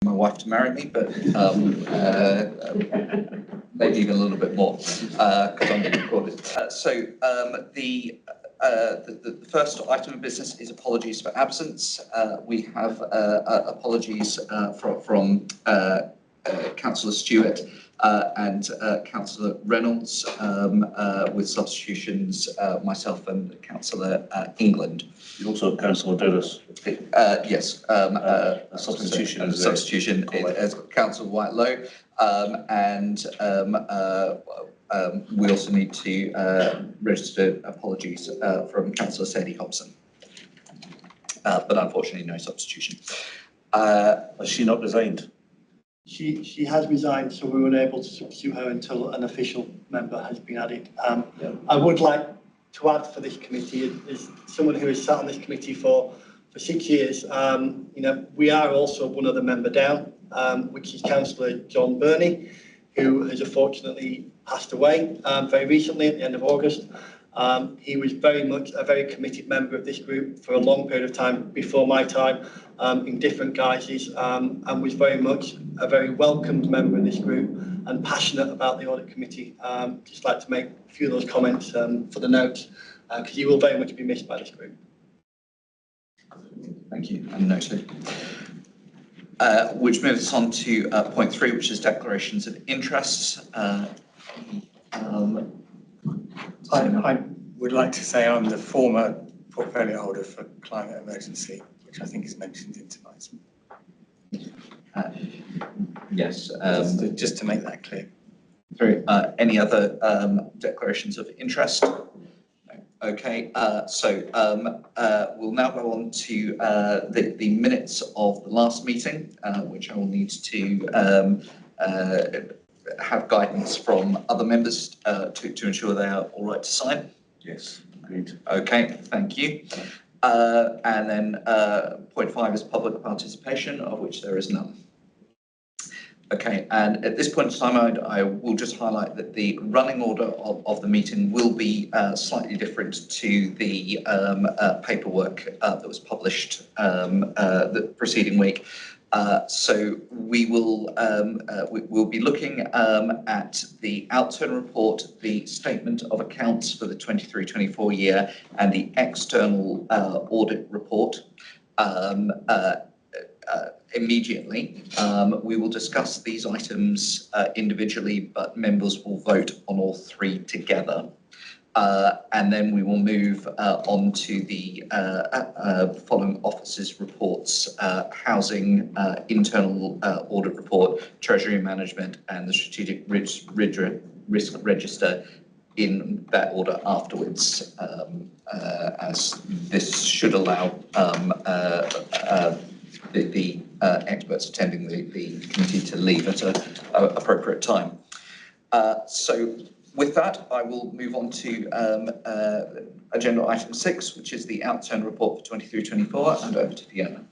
my wife to marry me, but maybe even a little bit more because I'm being recorded. The first item of business is apologies for absence. We have apologies from Councillor Stewart and Councillor Reynolds, with substitutions myself and Councillor England. You also have Councillor Dennis. Yes. Substitution as Councillor Whitelow, and we also need to register apologies from Councillor Sadie Hobson, but unfortunately no substitution. Has she not resigned? She has resigned, so we weren't able to substitute her until an official member has been added. I would like to add for this committee, as someone who has sat on this committee for 6 years, we are also one other member down, which is Councillor John Burney, who has unfortunately passed away very recently at the end of August. He was very much a very committed member of this group for a long period of time before my time, in different guises, and was very much a very welcomed member of this group and passionate about the audit committee. Just like to make a few of those comments for the notes, because he will very much be missed by this group. Thank you, and noted. Which moves us on to point 3, which is declarations of interests. I would like to say I'm the former portfolio holder for climate emergency, which I think is mentioned in tonight's. Yes. Just to make that clear. Any other declarations of interest? No. Okay. We'll now go on to the minutes of the last meeting, which I will need to have guidance from other members to ensure they are all right to sign. Yes, agreed. Okay, thank you. And then point 5 is public participation, of which there is none. Okay, and at this point in time, I will just highlight that the running order of the meeting will be slightly different to the paperwork that was published the preceding week. So we will we'll be looking at the Outturn report, the statement of accounts for the 23-24 year, and the external audit report. Immediately. We will discuss these items individually, but members will vote on all 3 together. And then we will move on to the following officers' reports: housing, internal audit report, Treasury management, and the strategic risk register, in that order afterwards, as this should allow the experts attending the committee to leave at an appropriate time. So with that, I will move on to agenda item 6, which is the Outturn report for 23-24, and over to Fiona.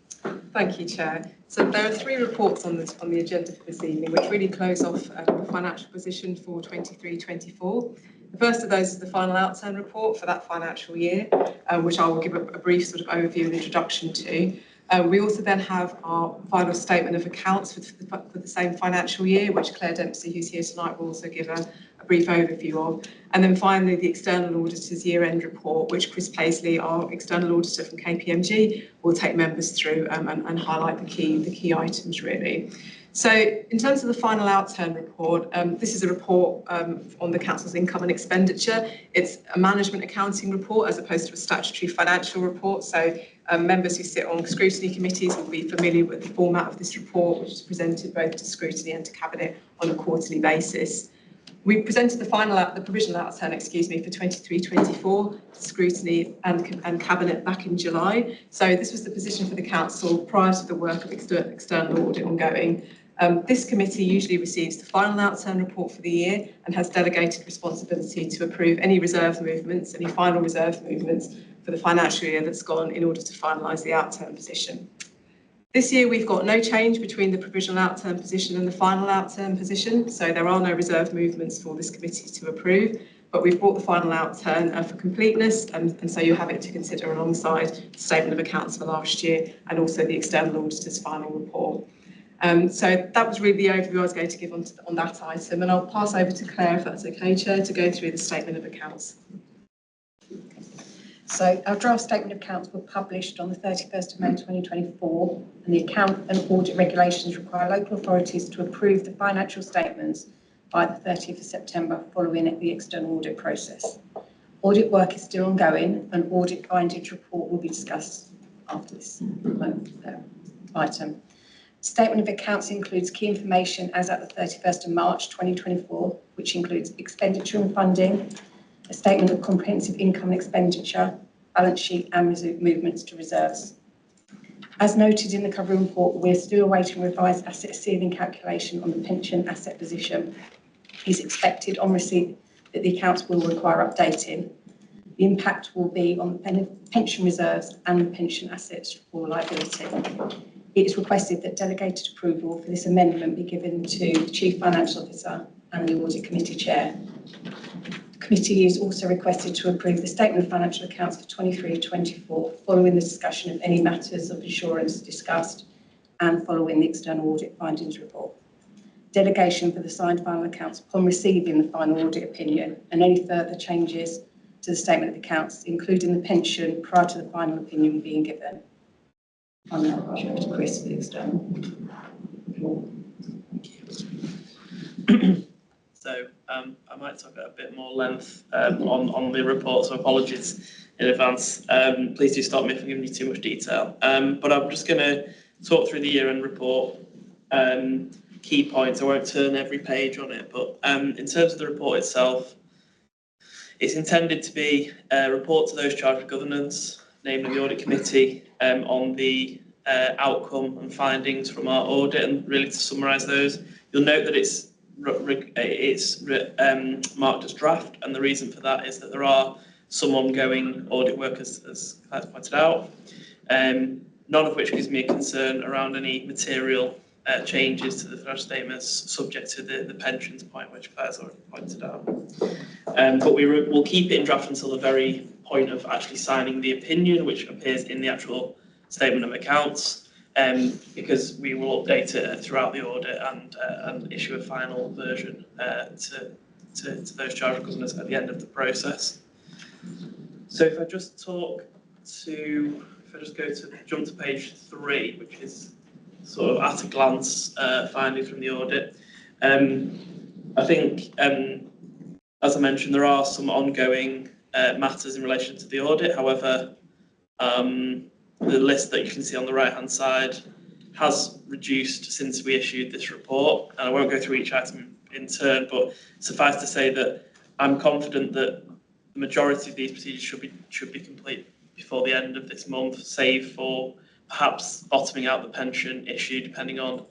Thank you, Chair. So there are 3 reports on the agenda for this evening, which really close off the financial position for 23-24. The first of those is the final Outturn report for that financial year, which I will give a brief sort of overview and introduction to. We also then have our final statement of accounts for the same financial year, which Claire Dempsey, who's here tonight, will also give a brief overview of. And then finally, the external auditor's year-end report, which Chris Paisley, our external auditor from KPMG, will take members through and highlight the key items, really. So in terms of the final Outturn report, this is a report on the council's income and expenditure. It's a management accounting report as opposed to a statutory financial report. So members who sit on scrutiny committees will be familiar with the format of this report, which is presented both to scrutiny and to cabinet on a quarterly basis. We presented the provisional Outturn, for 23-24 to scrutiny and cabinet back in July. So this was the position for the council prior to the work of external audit ongoing. This committee usually receives the final Outturn report for the year and has delegated responsibility to approve any reserve movements, any final reserve movements for the financial year that's gone, in order to finalise the Outturn position. This year we've got no change between the provisional Outturn position and the final Outturn position, so there are no reserve movements for this committee to approve, but we've brought the final Outturn for completeness, and so you have it to consider alongside the statement of accounts for last year and also the external auditor's final report. So that was really the overview I was going to give on that item, and I'll pass over to Claire, if that's okay, Chair, to go through the statement of accounts. So our draft statement of accounts were published on the 31st of May 2024, and the account and audit regulations require local authorities to approve the financial statements by the 30th of September following the external audit process. Audit work is still ongoing, and audit findings report will be discussed after this item. Statement of accounts includes key information as at the 31st of March 2024, which includes expenditure and funding, a statement of comprehensive income and expenditure, balance sheet and movements to reserves. As noted in the covering report, we're still awaiting revised asset ceiling calculation on the pension asset position. It's expected on receipt that the accounts will require updating. The impact will be on the pension reserves and the pension assets or liability. It is requested that delegated approval for this amendment be given to the Chief Financial Officer and the Audit Committee Chair. The committee is also requested to approve the statement of financial accounts for 23-24 following the discussion of any matters of insurance discussed and following the external audit findings report. Delegation for the signed final accounts upon receiving the final audit opinion and any further changes to the statement of accounts, including the pension prior to the final opinion being given. I'll now pass you over to Chris for the external. So I might talk at a bit more length on the report, so apologies in advance. Please do stop me if I'm giving you too much detail. But I'm just going to talk through the year-end report, key points. I won't turn every page on it, but in terms of the report itself, it's intended to be a report to those charged with governance, namely the Audit Committee, on the outcome and findings from our audit, and really to summarise those. You'll note that it's marked as draft, and the reason for that is that there are some ongoing audit work, as Claire's pointed out, none of which gives me a concern around any material changes to the financial statements subject to the pensions point, which Claire's already pointed out. But we'll keep it in draft until the very point of actually signing the opinion, which appears in the actual statement of accounts, because we will update it throughout the audit and issue a final version to those charged with governance at the end of the process. So if I just jump to page 3, which is sort of at a glance findings from the audit. I think, as I mentioned, there are some ongoing matters in relation to the audit. However, the list that you can see on the right-hand side has reduced since we issued this report, and I won't go through each item in turn, but suffice to say that I'm confident that the majority of these procedures should be complete before the end of this month, save for perhaps bottoming out the pension issue, depending on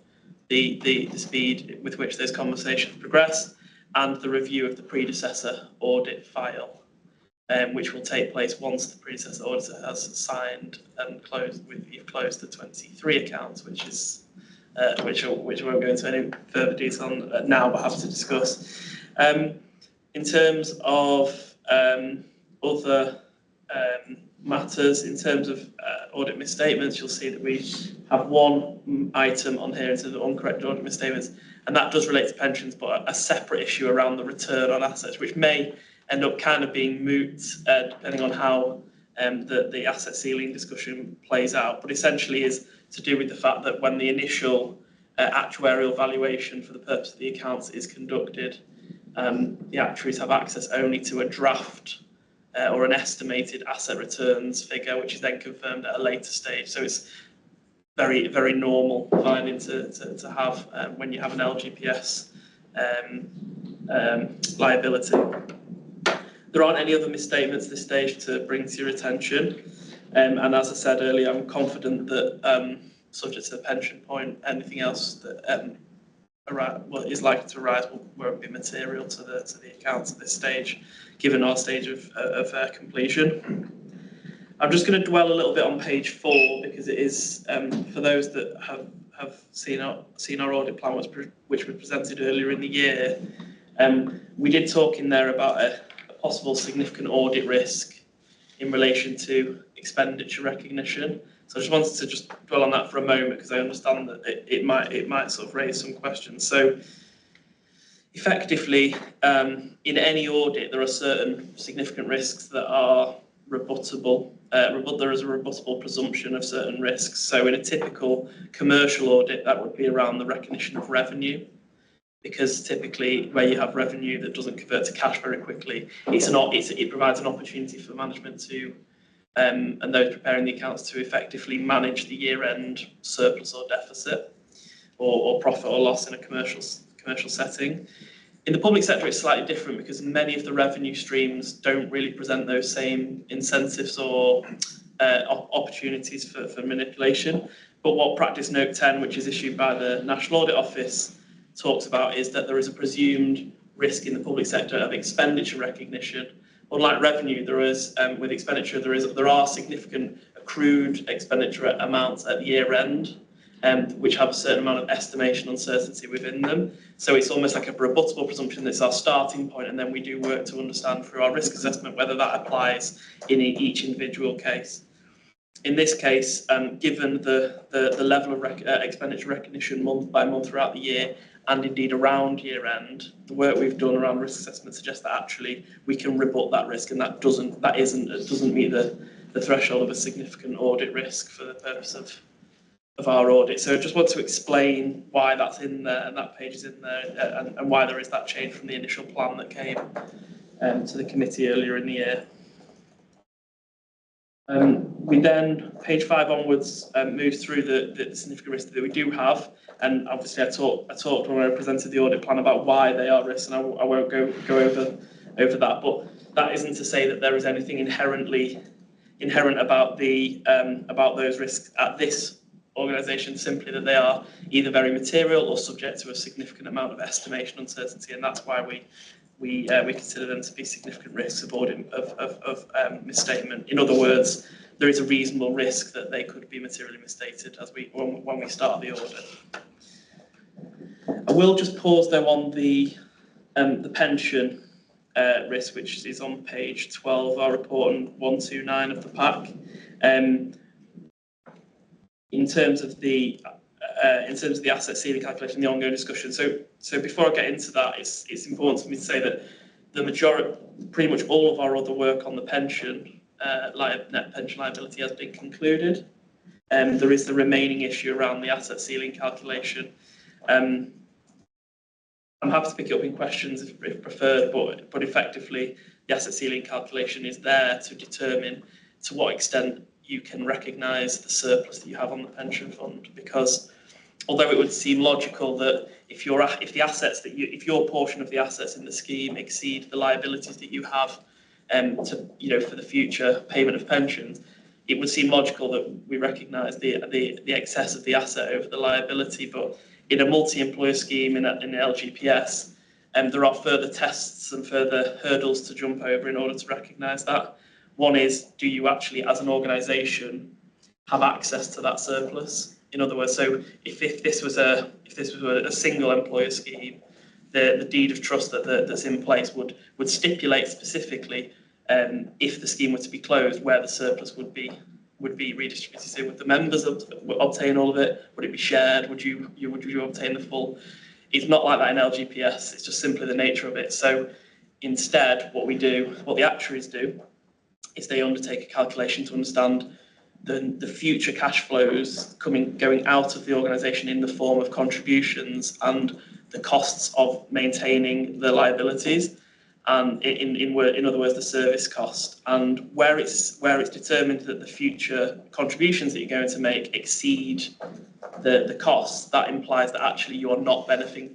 the speed with which those conversations progress, and the review of the predecessor audit file, which will take place once the predecessor auditor has signed and closed the 23 accounts, which I won't go into any further detail on now, but happy to discuss. In terms of other matters, in terms of audit misstatements, you'll see that we have one item on here in terms of uncorrected audit misstatements, and that does relate to pensions, but a separate issue around the return on assets, which may end up kind of being moot depending on how the asset ceiling discussion plays out, but essentially is to do with the fact that when the initial actuarial valuation for the purpose of the accounts is conducted, the actuaries have access only to a draft or an estimated asset returns figure, which is then confirmed at a later stage. So it's very, very normal finding to have when you have an LGPS liability. There aren't any other misstatements at this stage to bring to your attention. And as I said earlier, I'm confident that, subject to the pension point, anything else that is likely to arise won't be material to the accounts at this stage, given our stage of completion. I'm just going to dwell a little bit on page 4, because it is, for those that have seen our audit plan, which was presented earlier in the year, we did talk in there about a possible significant audit risk in relation to expenditure recognition. So I just wanted to just dwell on that for a moment because I understand that it might sort of raise some questions. So effectively, in any audit, there are certain significant risks that are rebuttable. There is a rebuttable presumption of certain risks. So in a typical commercial audit, that would be around the recognition of revenue, because typically where you have revenue that doesn't convert to cash very quickly, it provides an opportunity for management to and those preparing the accounts to effectively manage the year-end surplus or deficit, or profit or loss in a commercial setting. In the public sector, it's slightly different because many of the revenue streams don't really present those same incentives or opportunities for manipulation. But what Practice Note 10, which is issued by the National Audit Office, talks about is that there is a presumed risk in the public sector of expenditure recognition. Unlike revenue, there is with expenditure there are significant accrued expenditure amounts at the year end, which have a certain amount of estimation uncertainty within them. So it's almost like a rebuttable presumption that's our starting point, and then we do work to understand through our risk assessment whether that applies in each individual case. In this case, given the level of expenditure recognition month by month throughout the year, and indeed around year end, the work we've done around risk assessment suggests that actually we can rebut that risk, and that doesn't meet the threshold of a significant audit risk for the purpose of our audit. So I just want to explain why that's in there, and that page is in there, and why there is that change from the initial plan that came to the committee earlier in the year. We then, page 5 onwards, move through the significant risks that we do have, and obviously I talked when I presented the audit plan about why they are risks, and I won't go over that, but that isn't to say that there is anything inherent about those risks at this organisation, simply that they are either very material or subject to a significant amount of estimation uncertainty, and that's why we consider them to be significant risks of audit of misstatement. In other words, there is a reasonable risk that they could be materially misstated when we start the audit. I will just pause though on the pension risk, which is on page 12 of our report and 129 of the pack. In terms of the asset ceiling calculation, the ongoing discussion. So before I get into that, it's important for me to say that the majority, pretty much all of our other work on the pension, net pension liability has been concluded. There is the remaining issue around the asset ceiling calculation. I'm happy to pick it up in questions if preferred, but effectively the asset ceiling calculation is there to determine to what extent you can recognise the surplus that you have on the pension fund, because although it would seem logical that if your portion of the assets in the scheme exceed the liabilities that you have for the future payment of pensions, it would seem logical that we recognise the excess of the asset over the liability. But in a multi-employer scheme in LGPS, there are further tests and further hurdles to jump over in order to recognise that. One is, do you actually, as an organisation, have access to that surplus? In other words, so if this was a single employer scheme, the deed of trust that's in place would stipulate specifically if the scheme were to be closed, where the surplus would be redistributed. So would the members obtain all of it? Would it be shared? Would you obtain the full? It's not like that in LGPS. It's just simply the nature of it. So instead, what the actuaries do, is they undertake a calculation to understand the future cash flows going out of the organisation in the form of contributions and the costs of maintaining the liabilities, and in other words, the service cost. And where it's determined that the future contributions that you're going to make exceed the costs, that implies that actually you are not benefiting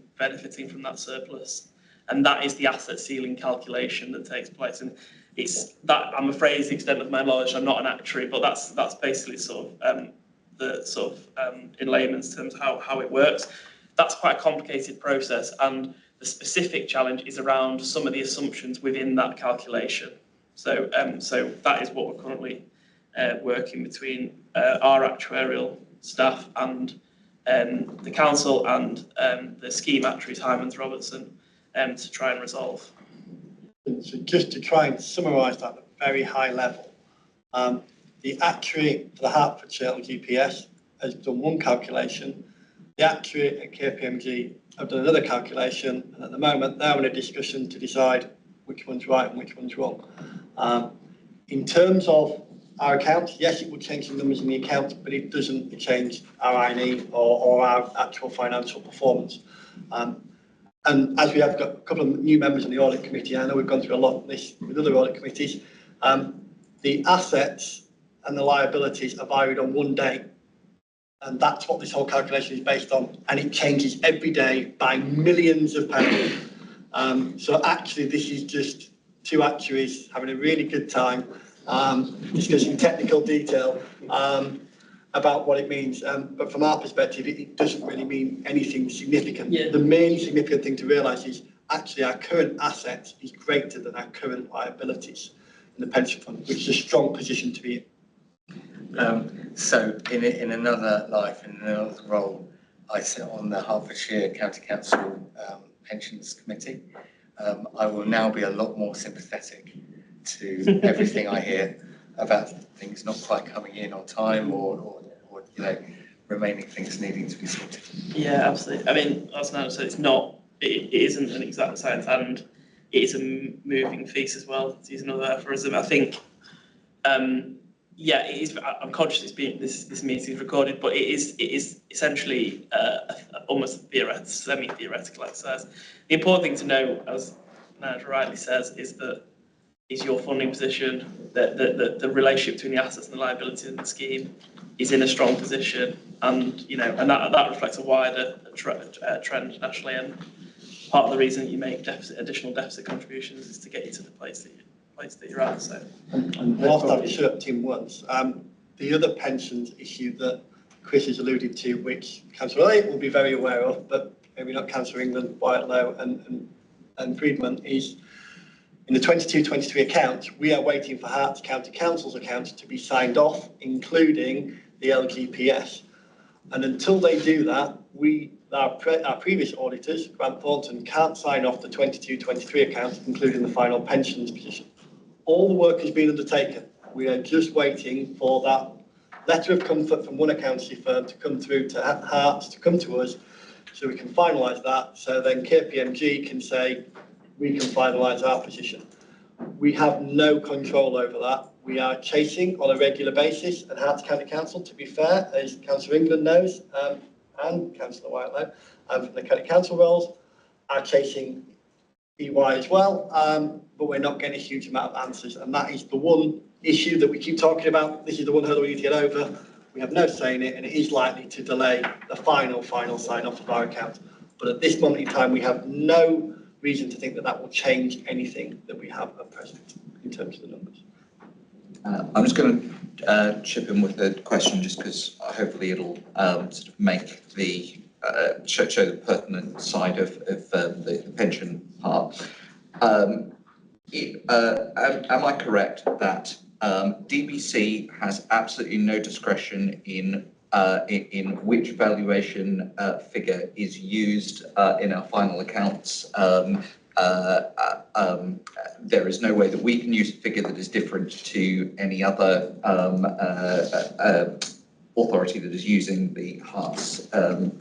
from that surplus, and that is the asset ceiling calculation that takes place. And it's that, I'm afraid, is the extent of my knowledge. I'm not an actuary, but that's basically in layman's terms how it works. That's quite a complicated process, and the specific challenge is around some of the assumptions within that calculation. So that is what we're currently working between our actuarial staff and the council and the scheme actuaries, Hymans Robertson, to try and resolve. So just to try and summarise that at a very high level, The actuary for the Hertfordshire LGPS has done one calculation. The actuary at KPMG have done another calculation, and at the moment they're in a discussion to decide which one's right and which one's wrong. In terms of our accounts, yes, it would change the numbers in the accounts, but it doesn't change our I&E or our actual financial performance. And as we have got a couple of new members on the audit committee, I know we've gone through a lot of this with other audit committees, the assets and the liabilities are valued on one day. And that's what this whole calculation is based on. And it changes every day by millions of pounds. So actually, this is just two actuaries having a really good time discussing technical detail about what it means. But from our perspective, it doesn't really mean anything significant. Yeah. The main significant thing to realise is actually our current assets is greater than our current liabilities in the pension fund, which is a strong position to be in. So in another life, in another role, I sit on the Hertfordshire County Council Pensions Committee. I will now be a lot more sympathetic to everything I hear about things not quite coming in on time or remaining things needing to be sorted. Yeah, absolutely. I mean, as Nana said, it isn't an exact science, and it is a moving feast as well, to use another aphorism. I think, yeah, it is. I'm conscious this meeting is recorded, but it is essentially almost a semi-theoretical exercise. The important thing to know, as Nana rightly says, is your funding position, that the relationship between the assets and the liabilities in the scheme is in a strong position, and that reflects a wider trend nationally. And part of the reason you make additional deficit contributions is to get you to the place that you're at. So, and whilst I've shut Tim once, the other pensions issue that Chris has alluded to, which Councillor Elliott will be very aware of, but maybe not Councillor England, Whitelow and Friedman, is in the 22-23 accounts, we are waiting for Herts County Council's accounts to be signed off, including the LGPS. And until they do that, our previous auditors, Grant Thornton, can't sign off the 22-23 accounts, including the final pensions position. All the work has been undertaken. We are just waiting for that letter of comfort from one accountancy firm to come through to Herts, to come to us, so we can finalise that. So then KPMG can say, we can finalise our position. We have no control over that. We are chasing on a regular basis, and Herts County Council, to be fair, as Councillor England knows, and Councillor Whitelow, from the County Council roles, are chasing EY as well, but we're not getting a huge amount of answers, and that is the one issue that we keep talking about. This is the one hurdle we need to get over. We have no say in it, and it is likely to delay the final sign-off of our account. But at this moment in time, we have no reason to think that will change anything that we have at present in terms of the numbers. I'm just going to chip in with a question, just because hopefully it'll sort of make the show the pertinent side of the pension part. Am I correct that DBC has absolutely no discretion in which valuation figure is used in our final accounts? There is no way that we can use a figure that is different to any other authority that is using the Herts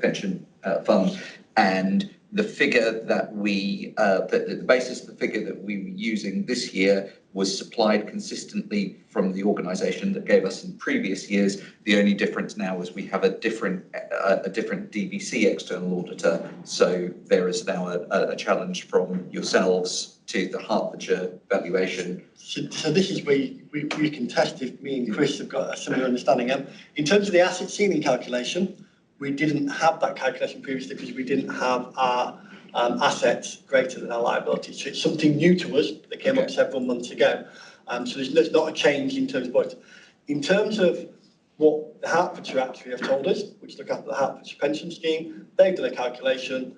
pension fund, and the figure that the basis of the figure that we were using this year was supplied consistently from the organisation that gave us in previous years. The only difference now is we have a different DBC external auditor, so there is now a challenge from yourselves to the Hertfordshire valuation. So this is where we can test if me and Chris have got a similar understanding. In terms of the asset ceiling calculation, we didn't have that calculation previously because we didn't have our assets greater than our liabilities. So it's something new to us that came up several months ago. So there's not a change in terms of what. In terms of what the Hertfordshire actuary have told us, which look after the Hertfordshire pension scheme, they've done a calculation,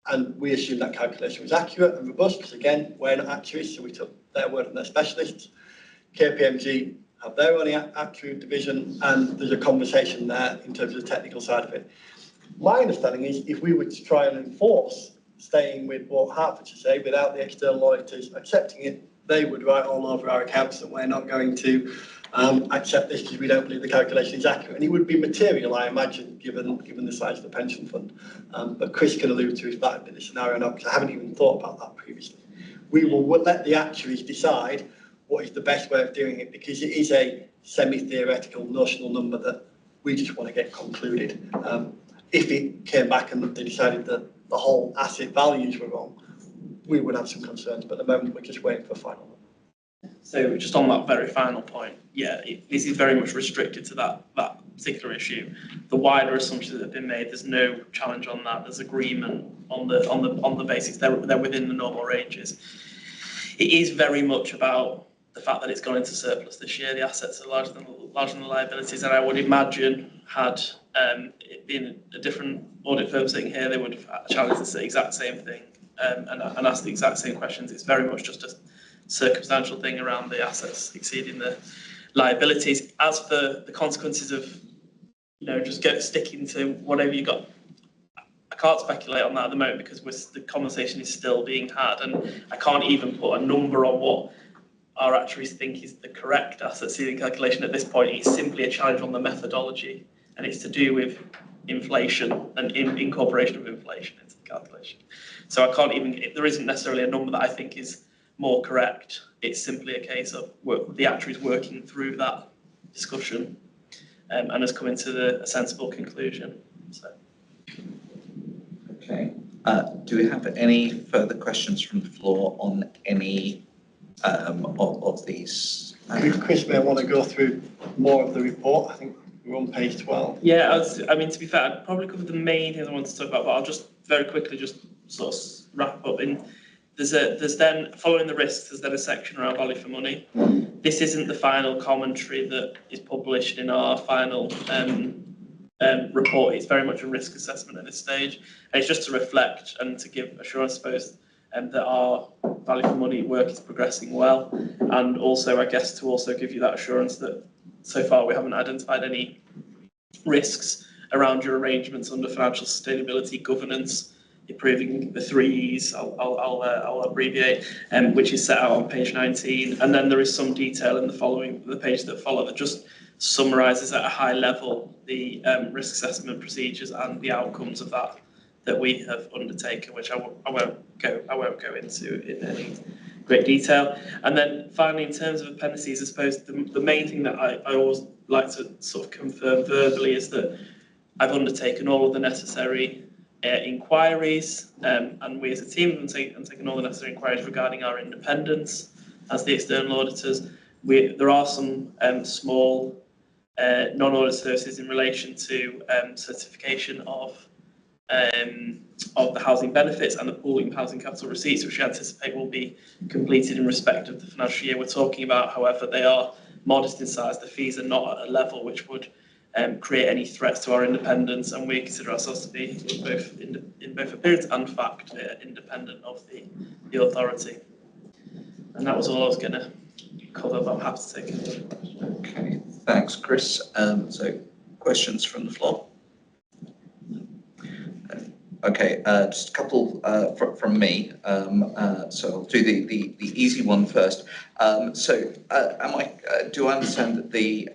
and we assumed that calculation was accurate and robust, because again, we're not actuaries, so we took their word from their specialists. KPMG have their own actuary division, and there's a conversation there in terms of the technical side of it. My understanding is if we were to try and enforce staying with what Hertfordshire say without the external auditors accepting it, they would write all over our accounts that we're not going to accept this because we don't believe the calculation is accurate. And it would be material, I imagine, given the size of the pension fund. But Chris can allude to if that would be the scenario or not, because I haven't even thought about that previously. We will let the actuaries decide what is the best way of doing it, because it is a semi-theoretical notional number that we just want to get concluded. If it came back and they decided that the whole asset values were wrong, we would have some concerns, but at the moment we're just waiting for a final number. So just on that very final point, yeah, this is very much restricted to that particular issue. The wider assumptions that have been made, there's no challenge on that. There's agreement on the basics. They're within the normal ranges. It is very much about the fact that it's gone into surplus this year. The assets are larger than the liabilities, and I would imagine had it been a different audit firm sitting here, they would have challenged the exact same thing and asked the exact same questions. It's very much just a circumstantial thing around the assets exceeding the liabilities. As for the consequences of, just sticking to whatever you got, I can't speculate on that at the moment because the conversation is still being had, and I can't even put a number on what our actuaries think is the correct asset ceiling calculation at this point. It's simply a challenge on the methodology, and it's to do with inflation and incorporation of inflation into the calculation. So I can't even, there isn't necessarily a number that I think is more correct. It's simply a case of the actuaries working through that discussion and has come into a sensible conclusion. So. Okay. Do we have any further questions from the floor on any of these? Chris may want to go through more of the report. I think we're on page 12. Yeah, I mean, to be fair, I'd probably covered the main things I wanted to talk about, but I'll just very quickly just sort of wrap up. There's then, following the risks, there's then a section around value for money. This isn't the final commentary that is published in our final report. It's very much a risk assessment at this stage. And it's just to reflect and to give assurance, I suppose, that our value for money work is progressing well. And also, I guess, to also give you that assurance that so far we haven't identified any risks around your arrangements under financial sustainability, governance, improving the 3Es, I'll abbreviate, which is set out on page 19. And then there is some detail in the page that follow that just summarises at a high level the risk assessment procedures and the outcomes of that we have undertaken, which I won't go into in any great detail. And then finally, in terms of appendices, I suppose the main thing that I always like to sort of confirm verbally is that I've undertaken all of the necessary inquiries, and we as a team have taken all the necessary inquiries regarding our independence as the external auditors. There are some small non-audit services in relation to certification of the housing benefits and the pooling of housing capital receipts, which we anticipate will be completed in respect of the financial year we're talking about. However, they are modest in size. The fees are not at a level which would create any threats to our independence, and we consider ourselves to be in both appearance and fact independent of the authority. And that was all I was going to cover, but I'm happy to take it. Okay, thanks, Chris. So, questions from the floor? Okay, just a couple from me. So I'll do the easy one first. Do I understand that the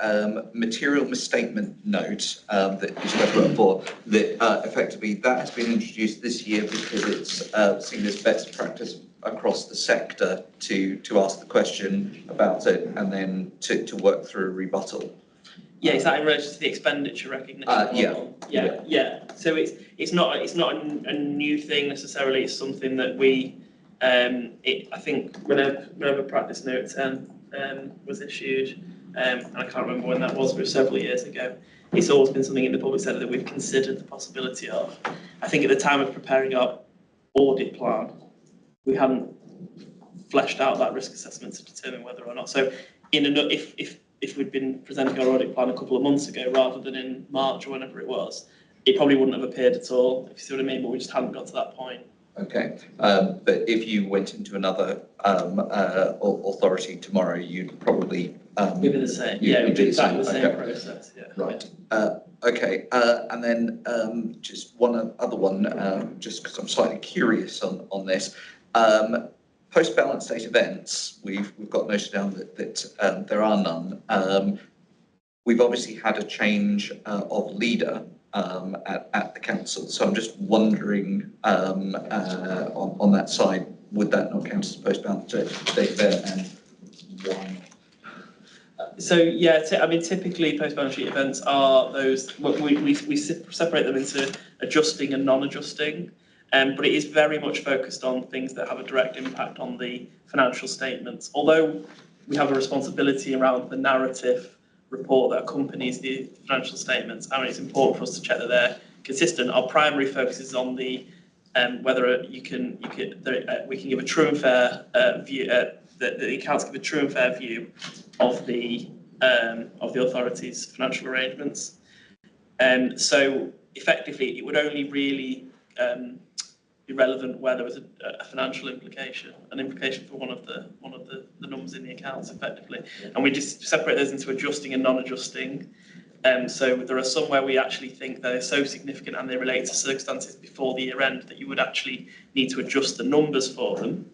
material misstatement note that you spoke about before, that effectively that has been introduced this year because it's seen as best practice across the sector to ask the question about it and then to work through a rebuttal? Yeah, is that in relation to the expenditure recognition? Yeah. So it's not a new thing necessarily. It's something that we, I think whenever practice note 10 was issued, and I can't remember when that was, but it was several years ago. It's always been something in the public sector that we've considered the possibility of. I think at the time of preparing our audit plan, we hadn't fleshed out that risk assessment to determine whether or not. So if we'd been presenting our audit plan a couple of months ago rather than in March or whenever it was, it probably wouldn't have appeared at all, if you see what I mean, but we just hadn't got to that point. Okay, but if you went into another authority tomorrow, you'd probably... It'd be the same, yeah, it would be exactly the same process, yeah. Right, okay, and then just one other one, just because I'm slightly curious on this. post-balance date events, we've got noted down that there are none. We've obviously had a change of leader at the council, so I'm just wondering on that side, would that not count as a post-balance date event, and why? So yeah, I mean, typically post-balance sheet events are those, we separate them into adjusting and non-adjusting, but it is very much focused on things that have a direct impact on the financial statements. Although we have a responsibility around the narrative report that accompanies the financial statements, and it's important for us to check that they're consistent. Our primary focus is on the whether we can give a true and fair view, the accounts give a true and fair view of the authority's financial arrangements. So effectively, it would only really be relevant where there was a financial implication, an implication for one of the numbers in the accounts, effectively. And we just separate those into adjusting and non-adjusting. So there are some where we actually think they're so significant and they relate to circumstances before the year end that you would actually need to adjust the numbers for them.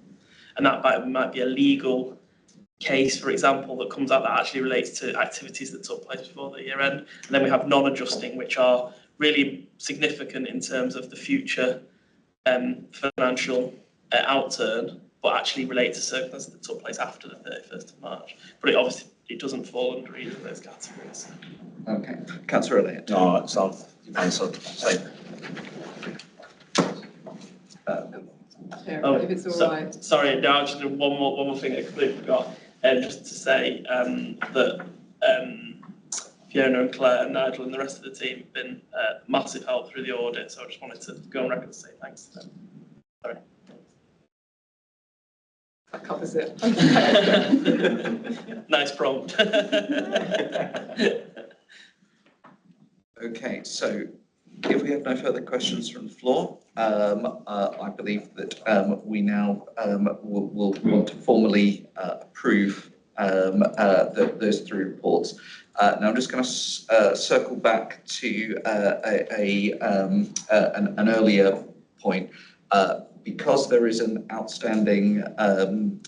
And that might be a legal case, for example, that comes out that actually relates to activities that took place before the year end. And then we have non-adjusting, which are really significant in terms of the future financial outturn, but actually relate to circumstances that took place after the 31st of March. But it doesn't fall under either of those categories. Okay, Councillor Elliott. No, it's all same. Yeah, if it's all right. Sorry, no, I just did one more thing I completely forgot. Just to say that Fiona and Claire and Nigel and the rest of the team have been massive help through the audit, so I just wanted to go on record and say thanks to them. Sorry. That covers it. Nice prompt. Okay, so if we have no further questions from the floor, I believe that we now will want to formally approve those three reports. Now I'm just going to circle back to an earlier point. Because there is an outstanding item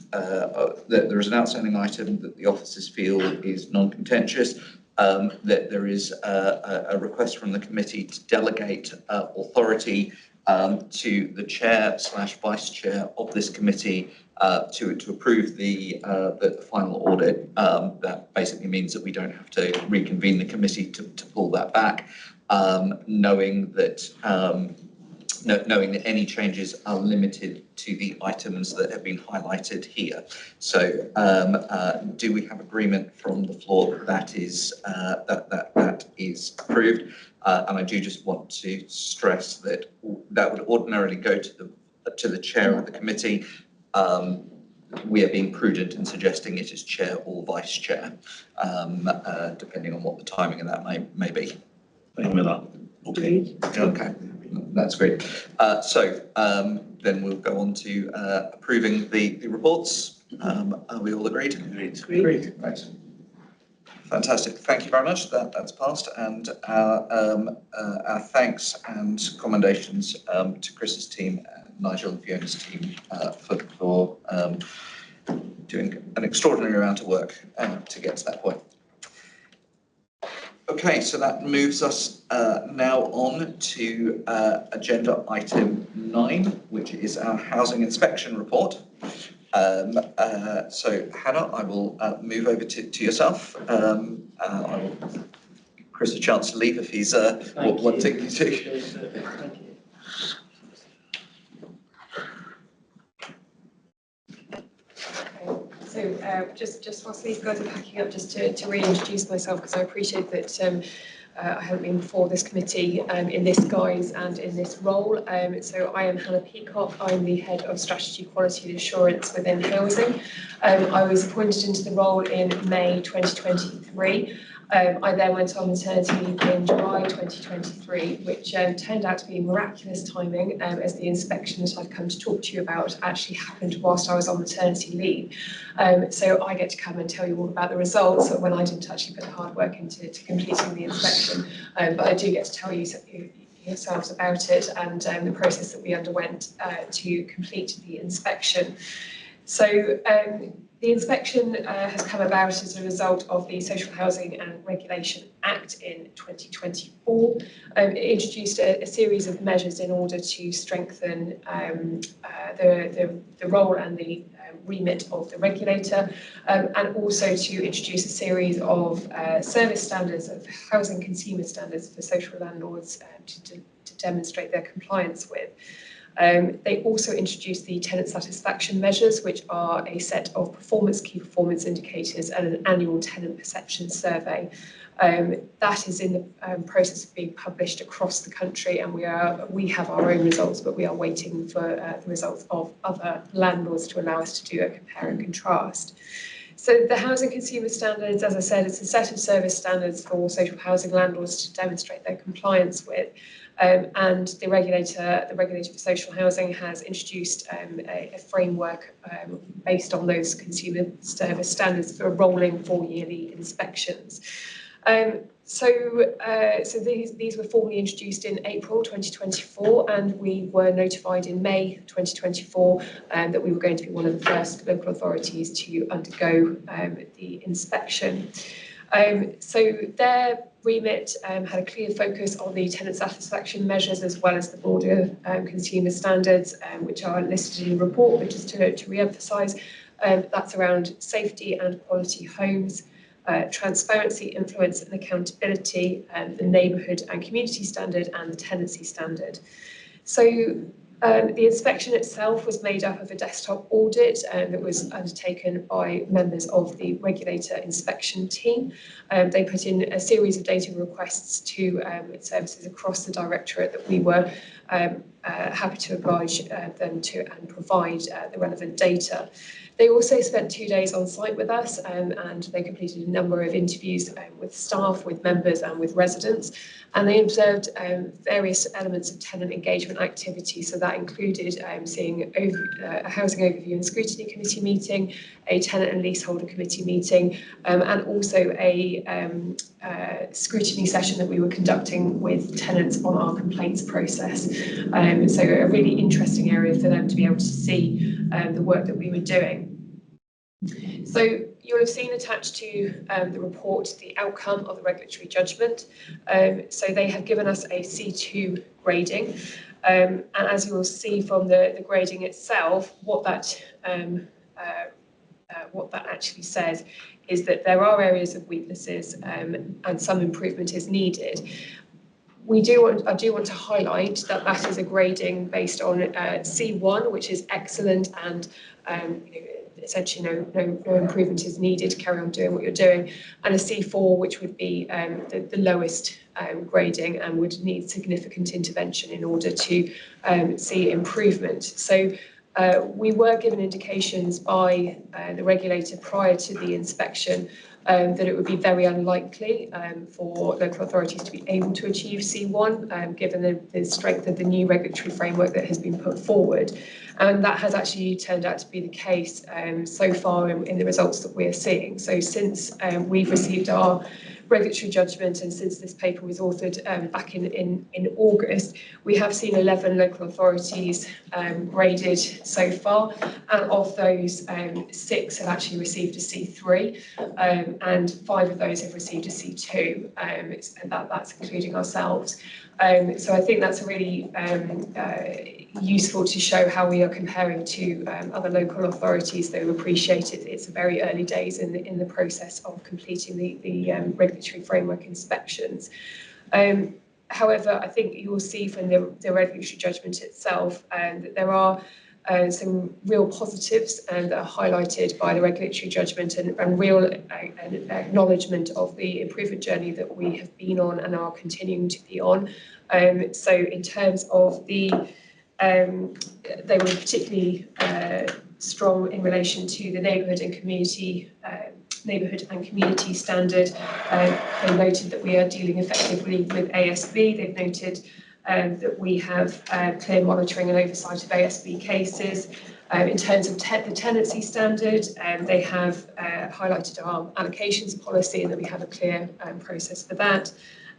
that the officers feel is non-contentious, that there is a request from the committee to delegate authority to the chair/vice chair of this committee to approve the final audit. That basically means that we don't have to reconvene the committee to pull that back, knowing that any changes are limited to the items that have been highlighted here. So do we have agreement from the floor that is approved? And I do just want to stress that that would ordinarily go to the chair of the committee. We are being prudent in suggesting it is chair or vice chair, depending on what the timing of that may be. Fine with that. Okay. Okay. That's great. So then we'll go on to approving the reports. Are we all agreed? Agreed. Right. Fantastic. Thank you very much. That's passed. And our thanks and commendations to Chris's team, Nigel and Fiona's team for doing an extraordinary amount of work to get to that point. Okay, so that moves us now on to agenda item 9, which is our housing inspection report. So Hannah, I will move over to yourself. I will give Chris a chance to leave if he's wanting you to. Thank you. So just whilst these guys are packing up, just to reintroduce myself, because I appreciate that I haven't been before this committee in this guise and in this role. So I am Hannah Peacock. I'm the Head of Strategy, Quality and Assurance within Housing. I was appointed into the role in May 2023. I then went on maternity leave in July 2023, which turned out to be miraculous timing, as the inspection that I've come to talk to you about actually happened whilst I was on maternity leave. So I get to come and tell you all about the results when I didn't actually put the hard work into completing the inspection. But I do get to tell you yourselves about it and the process that we underwent to complete the inspection. So the inspection has come about as a result of the Social Housing and Regulation Act in 2024. It introduced a series of measures in order to strengthen the role and the remit of the regulator, and also to introduce a series of service standards, of housing consumer standards for social landlords to demonstrate their compliance with. They also introduced the tenant satisfaction measures, which are a set of key performance indicators and an annual tenant perception survey. That is in the process of being published across the country, and we have our own results, but we are waiting for the results of other landlords to allow us to do a compare and contrast. So the housing consumer standards, as I said, it's a set of service standards for social housing landlords to demonstrate their compliance with. And the regulator for social housing has introduced a framework based on those consumer service standards for rolling 4-yearly inspections. So these were formally introduced in April 2024, and we were notified in May 2024 that we were going to be one of the first local authorities to undergo the inspection. So their remit had a clear focus on the tenant satisfaction measures as well as the broader consumer standards, which are listed in the report, but just to re-emphasise, that's around safety and quality homes, transparency, influence and accountability, the neighbourhood and community standard, and the tenancy standard. So the inspection itself was made up of a desktop audit that was undertaken by members of the regulator inspection team. They put in a series of data requests to services across the directorate that we were happy to oblige them to and provide the relevant data. They also spent 2 days on site with us, and they completed a number of interviews with staff, with members and with residents, and they observed various elements of tenant engagement activity. So that included seeing a housing overview and scrutiny committee meeting, a tenant and leaseholder committee meeting, and also a scrutiny session that we were conducting with tenants on our complaints process. So a really interesting area for them to be able to see the work that we were doing. So you'll have seen attached to the report the outcome of the regulatory judgment. So they have given us a C2 grading, and as you will see from the grading itself, what that actually says is that there are areas of weaknesses and some improvement is needed. I do want to highlight that that is a grading based on C1, which is excellent, and essentially no improvement is needed to carry on doing what you're doing, and a C4, which would be the lowest grading and would need significant intervention in order to see improvement. So we were given indications by the regulator prior to the inspection that it would be very unlikely for local authorities to be able to achieve C1, given the strength of the new regulatory framework that has been put forward. And that has actually turned out to be the case so far in the results that we're seeing. So since we've received our regulatory judgment and since this paper was authored back in August, we have seen 11 local authorities graded so far, and of those 6 have actually received a C3 and 5 of those have received a C2, and that's including ourselves. So I think that's really useful to show how we are comparing to other local authorities. They will appreciate it. It's very early days in the process of completing the regulatory framework inspections. However, I think you will see from the regulatory judgment itself that there are some real positives that are highlighted by the regulatory judgment and real acknowledgement of the improvement journey that we have been on and are continuing to be on. So in terms of they were particularly strong in relation to the neighbourhood and community standard. They noted that we are dealing effectively with ASB. They've noted that we have clear monitoring and oversight of ASB cases. In terms of the tenancy standard, they have highlighted our allocations policy and that we have a clear process for that.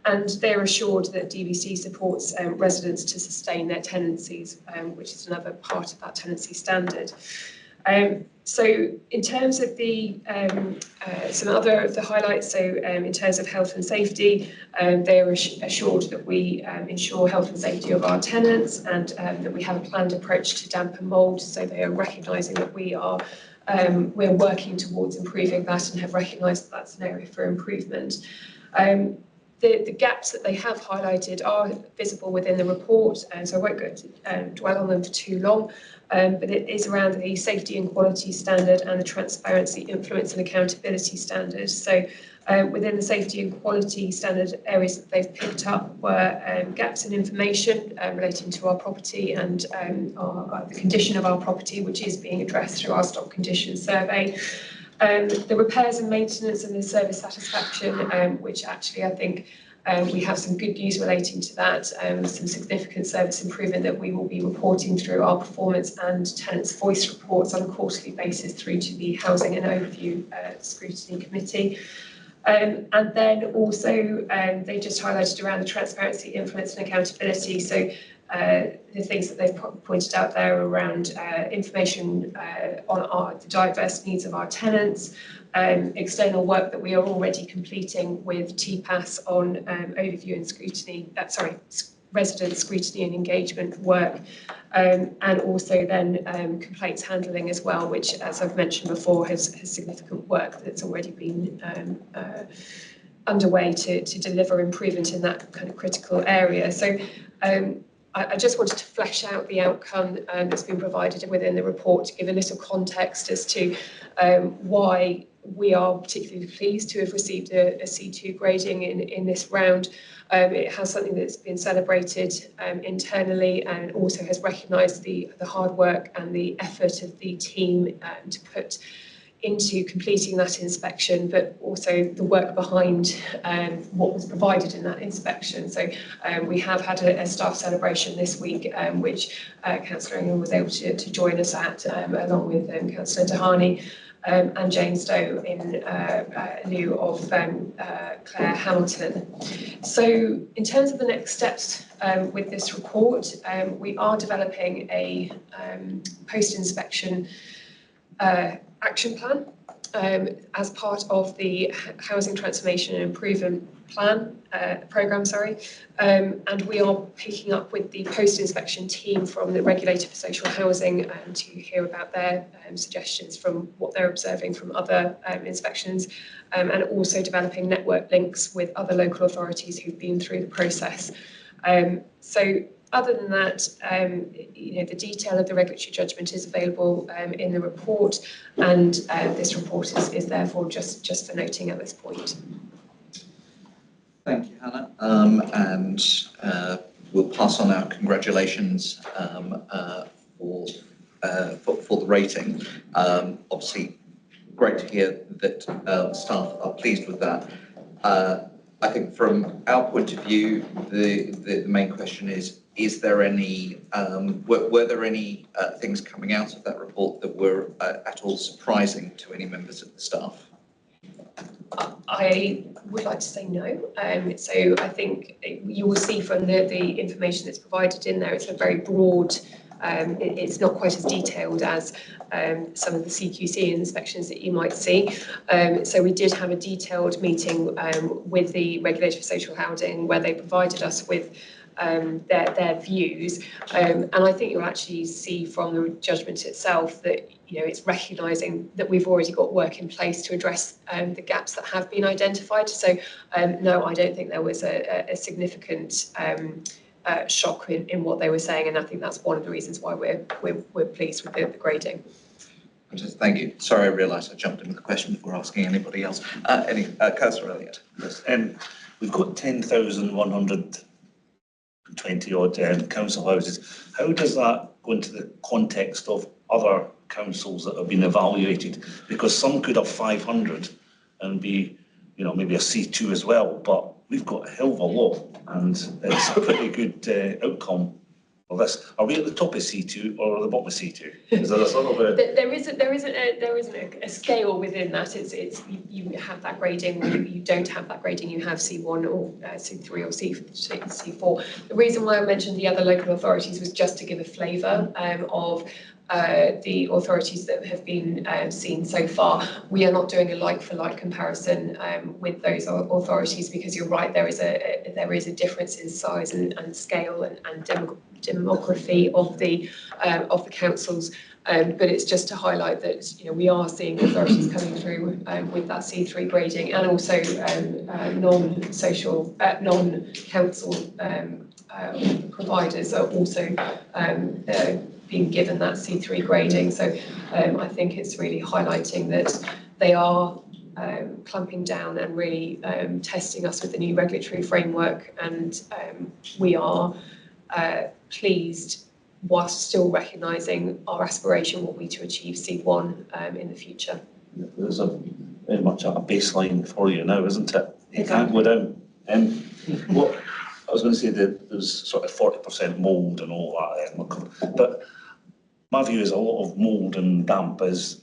And they're assured that DVC supports residents to sustain their tenancies, which is another part of that tenancy standard. So in terms of the some other of the highlights, so in terms of health and safety, they are assured that we ensure health and safety of our tenants, and that we have a planned approach to damp and mould. So they are recognising that we're working towards improving that and have recognised that that's an area for improvement. The gaps that they have highlighted are visible within the report, and so I won't go to dwell on them for too long, but it is around the safety and quality standard and the transparency, influence and accountability standards. So within the safety and quality standard, areas that they've picked up were gaps in information relating to our property and the condition of our property, which is being addressed through our stock condition survey. The repairs and maintenance and the service satisfaction, which actually I think we have some good news relating to that, some significant service improvement that we will be reporting through our performance and tenants' voice reports on a quarterly basis through to the Housing and Overview Scrutiny Committee. And then also they just highlighted around the transparency, influence and accountability. So the things that they've pointed out there around information on the diverse needs of our tenants, external work that we are already completing with TPAS on overview and scrutiny, resident scrutiny and engagement work, and also then complaints handling as well, which, as I've mentioned before, has significant work that's already been underway to deliver improvement in that kind of critical area. So I just wanted to flesh out the outcome that's been provided within the report to give a little context as to why we are particularly pleased to have received a C2 grading in this round. It has something that's been celebrated internally and also has recognised the hard work and the effort of the team to put into completing that inspection, but also the work behind what was provided in that inspection. So we have had a staff celebration this week, which Councillor Ingham was able to join us at, along with Councillor Dehani and Jane Stowe in lieu of Claire Hamilton. So in terms of the next steps with this report, we are developing a post-inspection action plan as part of the Housing Transformation and Improvement Plan programme, and we are picking up with the post-inspection team from the Regulator for Social Housing to hear about their suggestions from what they're observing from other inspections, and also developing network links with other local authorities who've been through the process. So other than that, the detail of the regulatory judgment is available in the report, and this report is therefore just for noting at this point. Thank you, Hannah. And we'll pass on our congratulations for the rating. Obviously, great to hear that staff are pleased with that. I think from our point of view, the main question is there any, were there any things coming out of that report that were at all surprising to any members of the staff? I would like to say no. So I think you will see from the information that's provided in there, it's a very broad, it's not quite as detailed as some of the CQC inspections that you might see. So we did have a detailed meeting with the Regulator for Social Housing where they provided us with their views, and I think you'll actually see from the judgment itself that it's recognising that we've already got work in place to address the gaps that have been identified. So no, I don't think there was a significant shock in what they were saying, and I think that's one of the reasons why we're pleased with the grading. Thank you. Sorry, I realised I jumped in with the question before asking anybody else. Councillor Elliott. Yes, we've got 10,120 odd council houses. How does that go into the context of other councils that have been evaluated? Because some could have 500 and be, maybe a C2 as well, but we've got a hell of a lot, and it's a pretty good outcome of this. Are we at the top of C2 or at the bottom of C2? Is there a sort of a... There isn't a scale within that. It's you have that grading, or you don't have that grading. You have C1 or C3 or C4. The reason why I mentioned the other local authorities was just to give a flavour of the authorities that have been seen so far. We are not doing a like-for-like comparison with those authorities, because you're right, there is a difference in size and scale and demography of the councils. But it's just to highlight that, you know, we are seeing authorities coming through with that C3 grading, and also non-council providers are also being given that C3 grading. So I think it's really highlighting that they are clamping down and really testing us with the new regulatory framework, and we are pleased, whilst still recognising our aspiration will be to achieve C1 in the future. There's very much a baseline for you now, isn't it? You can't go down. What I was going to say, that there's sort of 40% mould and all that, but my view is a lot of mould and damp is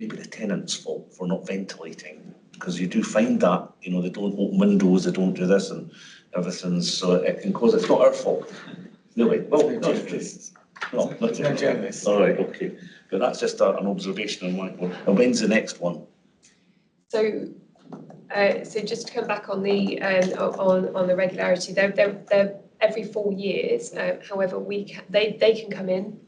maybe the tenant's fault for not ventilating, because you do find that, you know, they don't open windows, they don't do this and everything, so it can cause, it's not our fault. Really? Well, not journalists. No, not journalists. All right, okay. But that's just an observation on my part. And when's the next one? So just to come back on the regularity, they're every 4 years. However, they can come in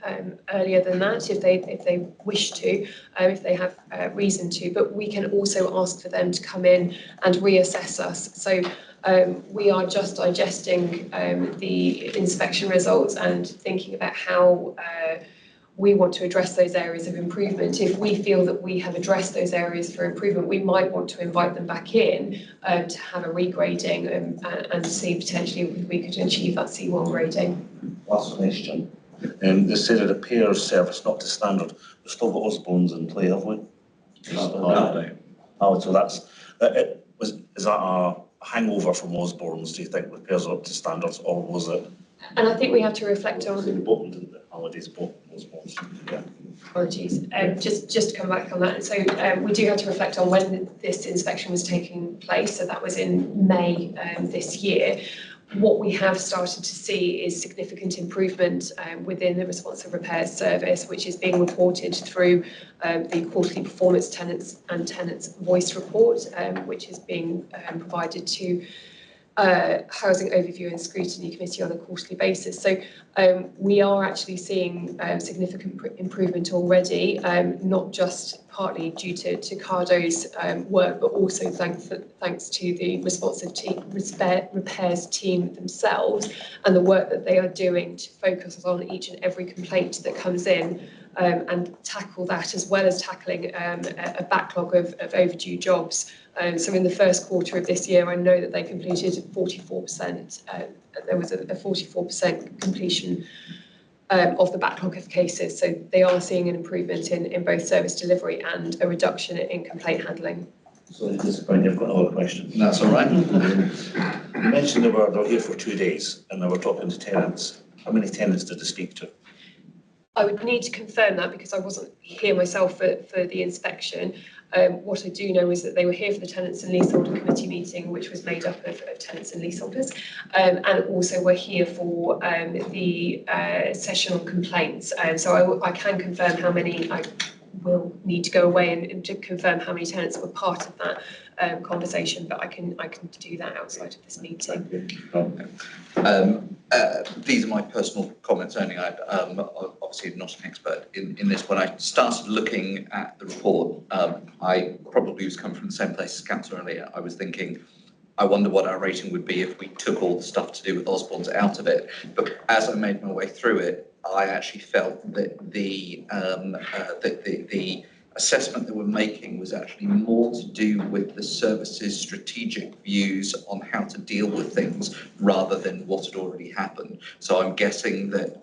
earlier than that if they wish to, if they have reason to. But we can also ask for them to come in and reassess us. So we are just digesting the inspection results and thinking about how we want to address those areas of improvement. If we feel that we have addressed those areas for improvement, we might want to invite them back in to have a regrading and see potentially if we could achieve that C1 grading. Last question. They say the repairs service not to standard. We've still got Osborne's in play, have we? Oh, so that's is that a hangover from Osborne's? Do you think repairs are up to standards, or was it? And I think we have to reflect on. The bottom, didn't the holidays bottom Osborne's? Yeah. Apologies. Just to come back on that. So we do have to reflect on when this inspection was taking place. So that was in May this year. What we have started to see is significant improvement within the responsive repairs service, which is being reported through the quarterly performance tenants voice report, which is being provided to Housing Overview and Scrutiny Committee on a quarterly basis. So we are actually seeing significant improvement already, not just partly due to Cardo's work, but also thanks to the responsive repairs team themselves and the work that they are doing to focus on each and every complaint that comes in and tackle that, as well as tackling a backlog of overdue jobs. So in the first quarter of this year, I know that they completed 44%. There was a 44% completion of the backlog of cases. So they are seeing an improvement in both service delivery and a reduction in complaint handling. So at this point, I've got another question. That's all right. You mentioned they're here for 2 days and they were talking to tenants. How many tenants did they speak to? I would need to confirm that because I wasn't here myself for the inspection. What I do know is that they were here for the Tenants and Leaseholder Committee meeting, which was made up of tenants and leaseholders, and also were here for the session on complaints. So I can confirm how many. I will need to go away and to confirm how many tenants were part of that conversation, but I can do that outside of this meeting. These are my personal comments only. I'm obviously not an expert in this. When I started looking at the report, I probably was coming from the same place as Councillor earlier. I was thinking, I wonder what our rating would be if we took all the stuff to do with Osborne's out of it. But as I made my way through it, I actually felt that the assessment that we're making was actually more to do with the service's strategic views on how to deal with things rather than what had already happened. So I'm guessing that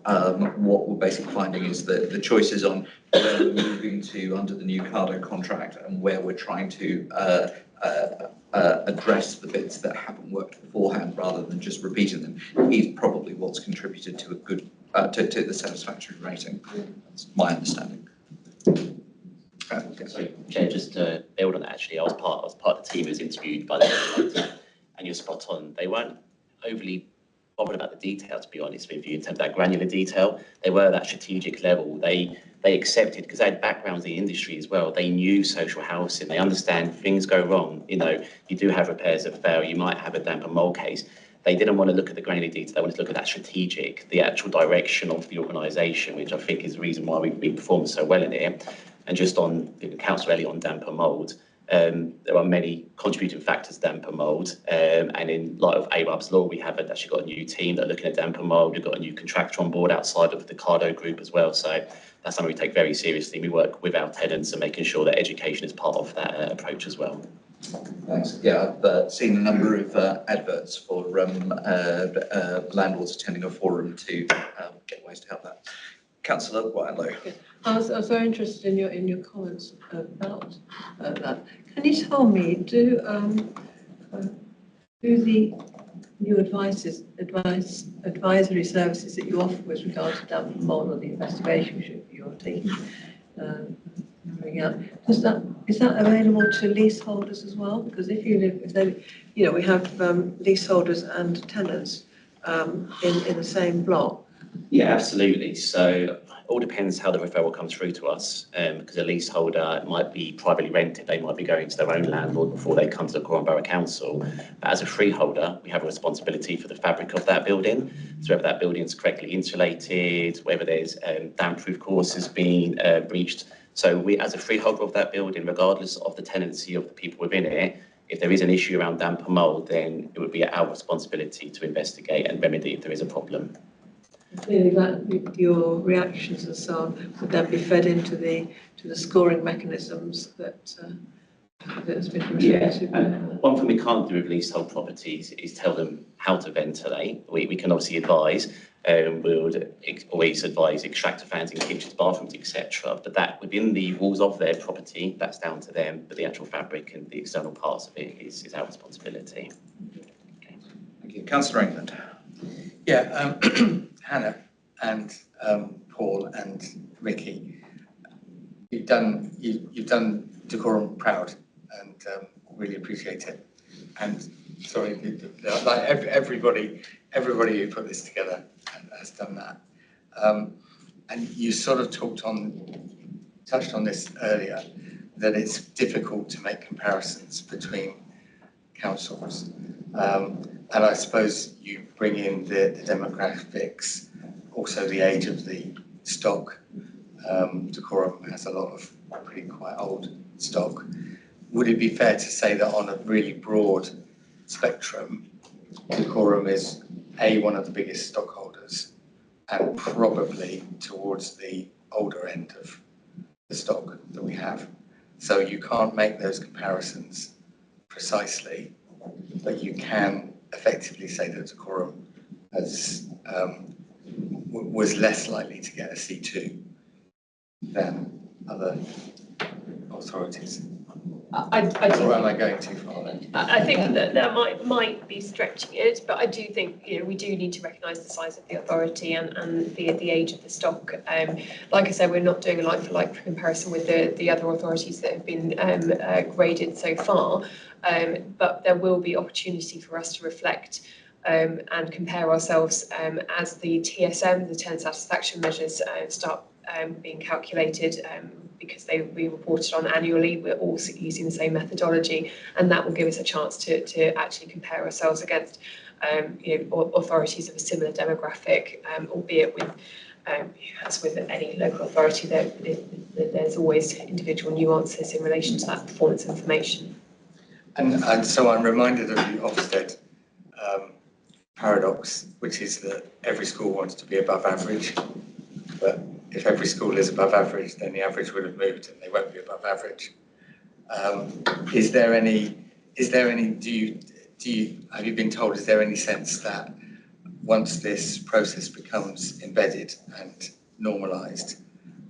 what we're basically finding is that the choices on where we're moving to under the new Cardo contract and where we're trying to address the bits that haven't worked beforehand rather than just repeating them is probably what's contributed to a good to the satisfactory rating. That's my understanding. Sorry, Chair, just to build on that, actually, I was part of the team who was interviewed by the regulator, and you're spot on. They weren't overly bothered about the detail, to be honest with you, in terms of that granular detail. They were at that strategic level. They accepted, because they had backgrounds in the industry as well. They knew social housing. They understand things go wrong. You know, you do have repairs that fail. You might have a damp and mold case. They didn't want to look at the granular detail. They wanted to look at that strategic, the actual direction of the organisation, which I think is the reason why we've been performing so well in here. And just on Councillor Elliott on damp and mould, there are many contributing factors to damp and mould, and in light of AWAB's law, we have actually got a new team that are looking at damp and mould. We've got a new contractor on board outside of the Cardo group as well, so that's something we take very seriously. We work with our tenants and making sure that education is part of that approach as well. Thanks. Yeah, I've seen a number of adverts for landlords attending a forum to get ways to help that. Councillor Whitelow. I was very interested in your comments about that. Can you tell me, do the new advisory services that you offer with regard to damp and mould or the investigation you're taking, carrying out, is that available to leaseholders as well? Because if they, you know, we have leaseholders and tenants in the same block. Yeah, absolutely. So it all depends how the referral comes through to us, because a leaseholder might be privately rented. They might be going to their own landlord before they come to the Cornwall Borough Council. But as a freeholder, we have a responsibility for the fabric of that building. So whether that building is correctly insulated, whether there's damp-proof courses being breached. So we, as a freeholder of that building, regardless of the tenancy of the people within it, if there is an issue around damp and mould, then it would be our responsibility to investigate and remedy if there is a problem. Clearly, that your reactions and so on would then be fed into the scoring mechanisms that's been referred to. One thing we can't do with leasehold properties is tell them how to ventilate. We can obviously advise. We would always advise extractor fans in kitchens, bathrooms, etc. But that within the walls of their property, that's down to them. But the actual fabric and the external parts of it is our responsibility. Okay. Thank you, Councillor England. Yeah, Hannah and Paul and Ricky, you've done Decorum proud, and really appreciate it. And sorry, like everybody who put this together has done that. And you sort of touched on this earlier, that it's difficult to make comparisons between councils. And I suppose you bring in the demographics, also the age of the stock. Decorum has a lot of quite old stock. Would it be fair to say that on a really broad spectrum, Decorum is one of the biggest stockholders and probably towards the older end of the stock that we have? So you can't make those comparisons precisely, but you can effectively say that Decorum was less likely to get a C2 than other authorities. Or am I going too far then? I think that might be stretching it, but I do think, you know, we do need to recognise the size of the authority and the age of the stock. Like I said, we're not doing a like-for-like comparison with the other authorities that have been graded so far, but there will be opportunity for us to reflect and compare ourselves as the TSM, the tenant satisfaction measures, start being calculated, because they will be reported on annually. We're all using the same methodology, and that will give us a chance to actually compare ourselves against authorities of a similar demographic, albeit with, as with any local authority, there's always individual nuances in relation to that performance information. And so I'm reminded of the Ofsted paradox, which is that every school wants to be above average, but if every school is above average, then the average would have moved and they won't be above average. Have you been told, is there any sense that once this process becomes embedded and normalised,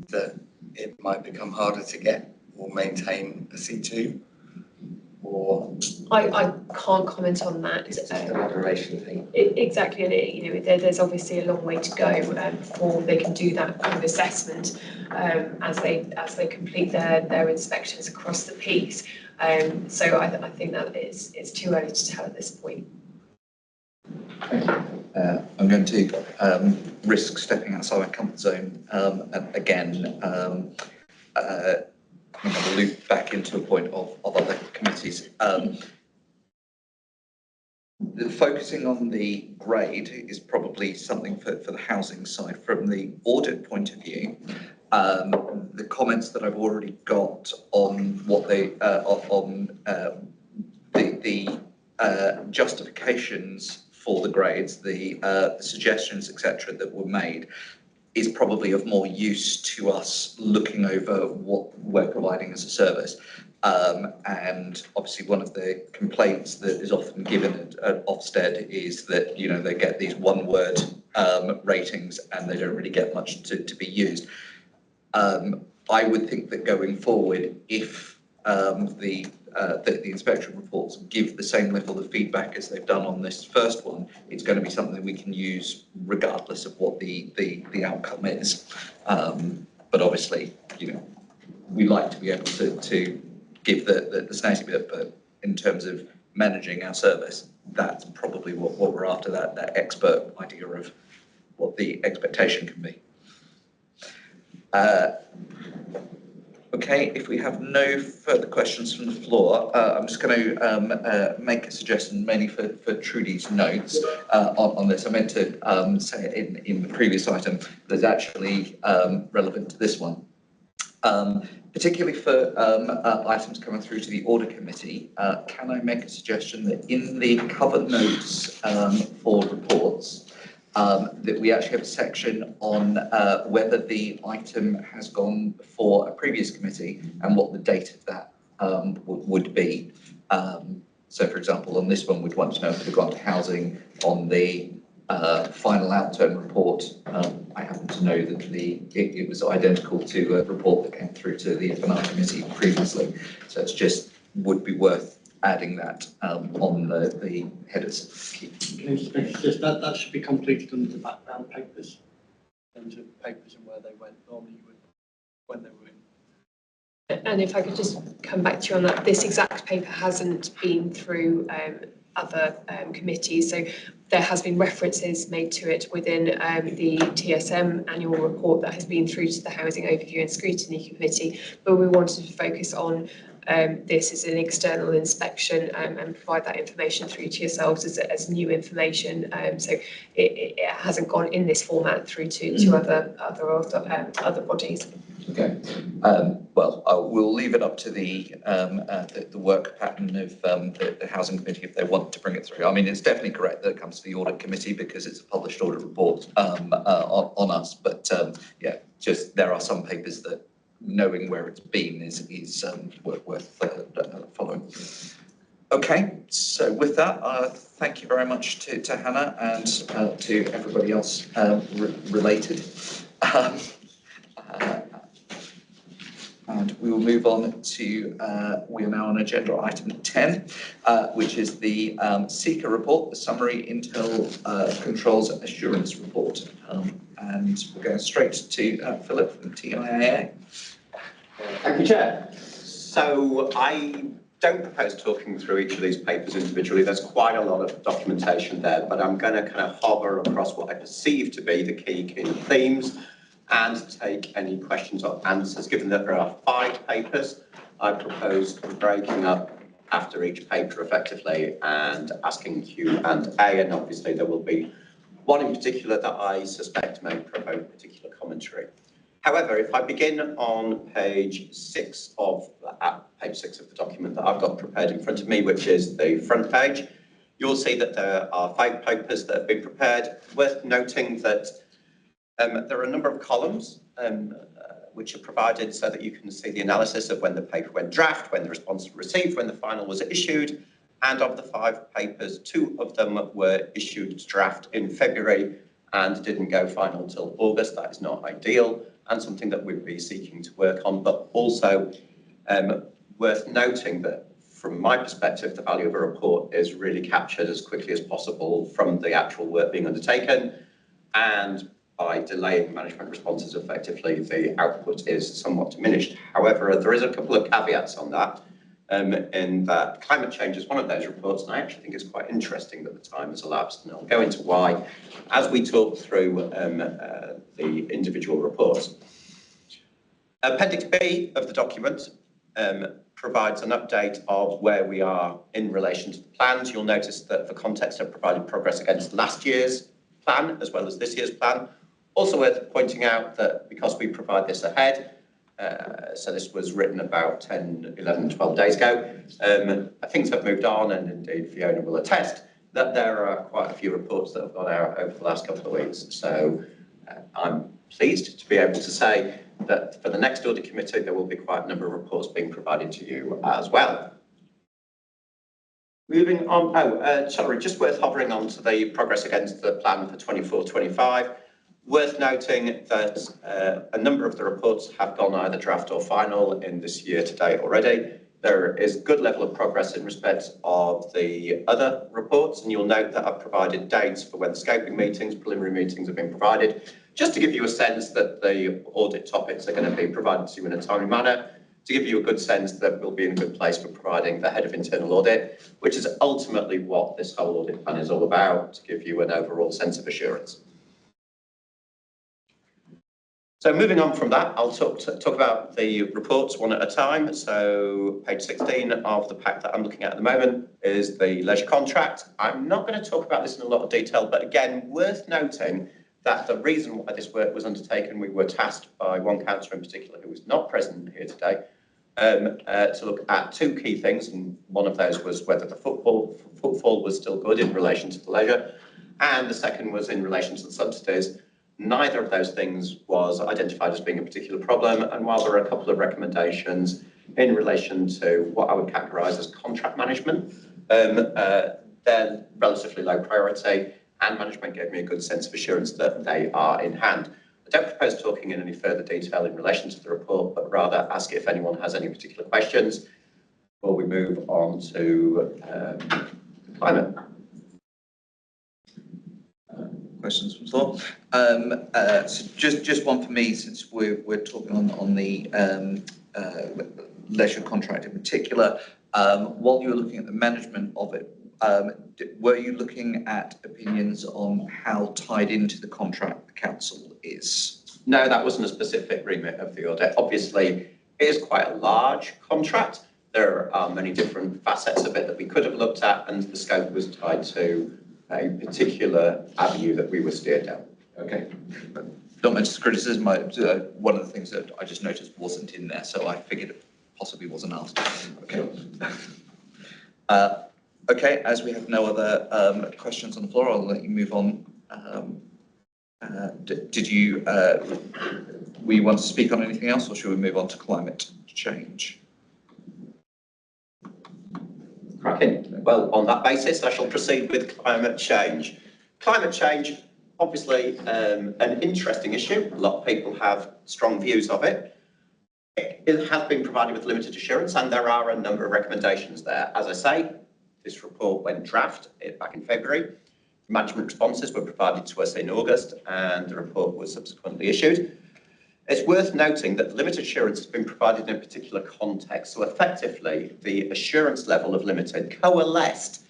that it might become harder to get or maintain a C2? Or I can't comment on that. It's just a moderation thing. Exactly, and there's obviously a long way to go before they can do that kind of assessment as they complete their inspections across the piece. So I think that it's too early to tell at this point. Thank you. I'm going to risk stepping outside my comfort zone and again. I'm going to loop back into a point of other committees. Focusing on the grade is probably something for the housing side. From the audit point of view, the comments that I've already got on what they the justifications for the grades, the suggestions, etc., that were made, is probably of more use to us looking over what we're providing as a service. And obviously one of the complaints that is often given at Ofsted is that, you know, they get these one-word ratings and they don't really get much to be used. I would think that going forward, if the inspection reports give the same level of feedback as they've done on this first one, it's going to be something we can use regardless of what the outcome is. But obviously, you know, we like to be able to give the snazzy bit, but in terms of managing our service, that's probably what we're after, that expert idea of what the expectation can be. Okay, if we have no further questions from the floor, I'm just going to make a suggestion, mainly for Trudy's notes on this. I meant to say it in the previous item, but it's actually relevant to this one. Particularly for items coming through to the Audit Committee, can I make a suggestion that in the cover notes for reports, that we actually have a section on whether the item has gone before a previous committee and what the date of that would be. So, for example, on this one, we'd want to know if it had gone to housing. On the final Outturn report, I happen to know that it was identical to a report that came through to the F&R committee previously. So it's just would be worth adding that on the headers. Can I suggest that should be completed under the background papers, in terms of papers and where they went. Normally you would, when they were in. And if I could just come back to you on that, this exact paper hasn't been through other committees, so there has been references made to it within the TSM annual report that has been through to the Housing Overview and Scrutiny Committee, but we wanted to focus on this as an external inspection and provide that information through to yourselves as new information. So it hasn't gone in this format through to other bodies. Okay. Well, we'll leave it up to the work pattern of the Housing Committee if they want to bring it through. I mean, it's definitely correct that it comes to the Audit Committee because it's a published audit report on us. But yeah, just there are some papers that knowing where it's been is worth following. Okay, so with that, thank you very much to Hannah and to everybody else related. And we will move on to, we are now on agenda item 10, which is the SICA report, the Summary Intel Controls Assurance Report. And we're going straight to Philip from TIAA. Thank you, Chair. So I don't propose talking through each of these papers individually. There's quite a lot of documentation there, but I'm going to kind of hover across what I perceive to be the key themes and take any questions or answers. Given that there are 5 papers, I propose breaking up after each paper effectively and asking Q&A, and obviously there will be one in particular that I suspect may provoke particular commentary. However, if I begin on page 6 of the document that I've got prepared in front of me, which is the front page, you'll see that there are 5 papers that have been prepared. Worth noting that there are a number of columns which are provided so that you can see the analysis of when the paper went draft, when the response was received, when the final was issued. And of the 5 papers, 2 of them were issued draft in February and didn't go final till August. That is not ideal and something that we'd be seeking to work on, but also worth noting that from my perspective, the value of a report is really captured as quickly as possible from the actual work being undertaken, and by delaying management responses effectively, the output is somewhat diminished. However, there is a couple of caveats on that. in that climate change is one of those reports, and I actually think it's quite interesting that the time has elapsed, and I'll go into why as we talk through the individual reports. Appendix B of the document provides an update of where we are in relation to the plans. You'll notice that for context, I've provided progress against last year's plan as well as this year's plan. Also worth pointing out that because we provide this ahead, so this was written about 10, 11, 12 days ago, things have moved on, and indeed Fiona will attest that there are quite a few reports that have gone out over the last couple of weeks. So I'm pleased to be able to say that for the next audit committee, there will be quite a number of reports being provided to you as well. Moving on, sorry, just worth hovering on to the progress against the plan for 24-25. Worth noting that a number of the reports have gone either draft or final in this year to date already. There is good level of progress in respect of the other reports, and you'll note that I've provided dates for when the scoping meetings, preliminary meetings have been provided, just to give you a sense that the audit topics are going to be provided to you in a timely manner, to give you a good sense that we'll be in a good place for providing the head of internal audit, which is ultimately what this whole audit plan is all about, to give you an overall sense of assurance. So moving on from that, I'll talk about the reports one at a time. So page 16 of the pack that I'm looking at the moment is the leisure contract. I'm not going to talk about this in a lot of detail, but again, worth noting that the reason why this work was undertaken, we were tasked by one councillor in particular who is not present here today, to look at two key things, and one of those was whether the footfall was still good in relation to the leisure, and the second was in relation to the subsidies. Neither of those things was identified as being a particular problem, and while there are a couple of recommendations in relation to what I would categorise as contract management, they're relatively low priority, and management gave me a good sense of assurance that they are in hand. I don't propose talking in any further detail in relation to the report, but rather ask if anyone has any particular questions before we move on to climate. Questions from the floor? So just one for me, since we're talking on the leisure contract in particular. While you were looking at the management of it, were you looking at opinions on how tied into the contract the council is? No, that wasn't a specific remit of the audit. Obviously, it is quite a large contract. There are many different facets of it that we could have looked at, and the scope was tied to a particular avenue that we were steered down. Okay. Not meant to criticism, one of the things that I just noticed wasn't in there, so I figured it possibly wasn't asked. Okay. Okay, as we have no other questions on the floor, I'll let you move on. Did you, we want to speak on anything else, or should we move on to climate change? Cracking. Well, on that basis, I shall proceed with climate change. Climate change, obviously, an interesting issue. A lot of people have strong views of it. It has been provided with limited assurance, and there are a number of recommendations there. As I say, this report went draft back in February. Management responses were provided to us in August, and the report was subsequently issued. It's worth noting that limited assurance has been provided in a particular context. So effectively, the assurance level of limited coalesced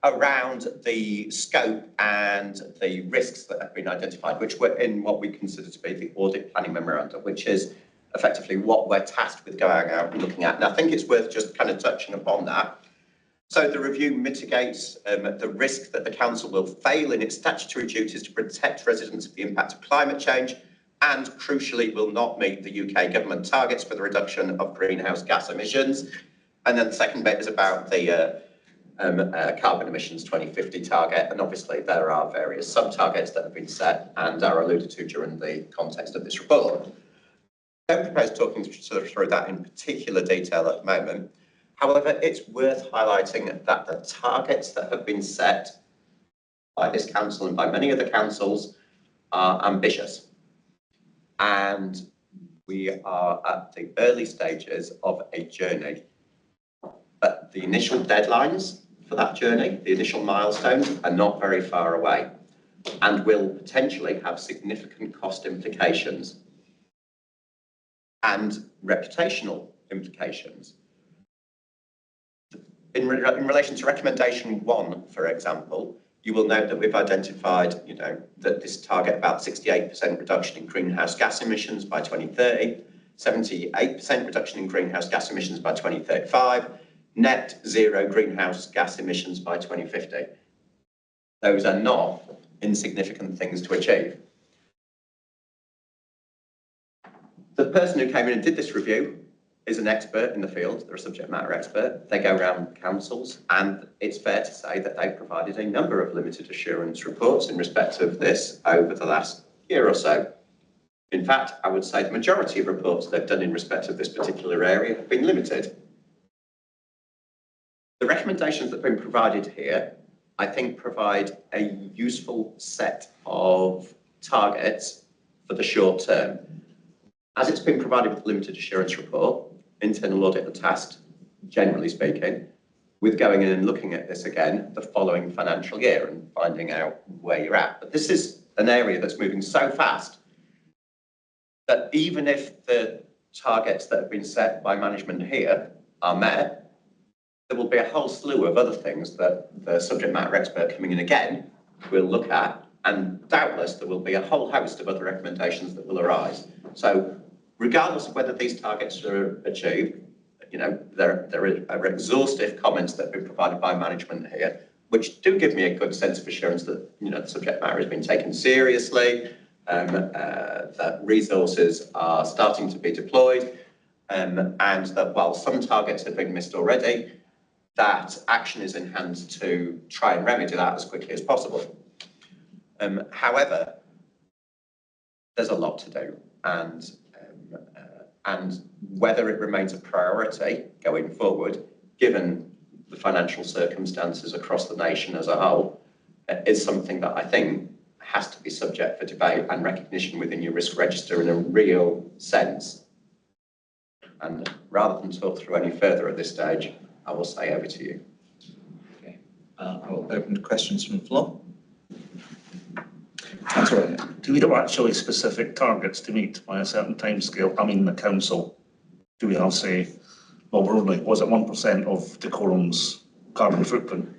around the scope and the risks that have been identified, which were in what we consider to be the audit planning memorandum, which is effectively what we're tasked with going out and looking at. And I think it's worth just kind of touching upon that. So the review mitigates the risk that the council will fail in its statutory duties to protect residents of the impact of climate change, and crucially will not meet the UK government targets for the reduction of greenhouse gas emissions. And then the second bit is about the carbon emissions 2050 target, and obviously there are various sub-targets that have been set and are alluded to during the context of this report. I don't propose talking through that in particular detail at the moment. However, it's worth highlighting that the targets that have been set by this council and by many other councils are ambitious. And we are at the early stages of a journey. But the initial deadlines for that journey, the initial milestones, are not very far away and will potentially have significant cost implications and reputational implications. in relation to recommendation 1, for example, you will note that we've identified, that this target about 68% reduction in greenhouse gas emissions by 2030, 78% reduction in greenhouse gas emissions by 2035, net zero greenhouse gas emissions by 2050. Those are not insignificant things to achieve. The person who came in and did this review is an expert in the field. They're a subject matter expert. They go around councils, and it's fair to say that they've provided a number of limited assurance reports in respect of this over the last year or so. In fact, I would say the majority of reports they've done in respect of this particular area have been limited. The recommendations that have been provided here, I think, provide a useful set of targets for the short term. As it's been provided with a limited assurance report, internal audit are tasked, generally speaking, with going in and looking at this again the following financial year and finding out where you're at. But this is an area that's moving so fast that even if the targets that have been set by management here are met, there will be a whole slew of other things that the subject matter expert coming in again will look at, and doubtless there will be a whole host of other recommendations that will arise. So regardless of whether these targets are achieved, there are exhaustive comments that have been provided by management here, which do give me a good sense of assurance that the subject matter has been taken seriously, that resources are starting to be deployed, and that while some targets have been missed already, that action is in hand to try and remedy that as quickly as possible. However, there's a lot to do, and whether it remains a priority going forward, given the financial circumstances across the nation as a whole, is something that I think has to be subject for debate and recognition within your risk register in a real sense. And rather than talk through any further at this stage, I will say over to you. Okay. I will open to questions from the floor. That's all right. Do we have actually specific targets to meet by a certain timescale? I mean, the council, do we have, say, well, we're only, was it 1% of decorum's carbon footprint?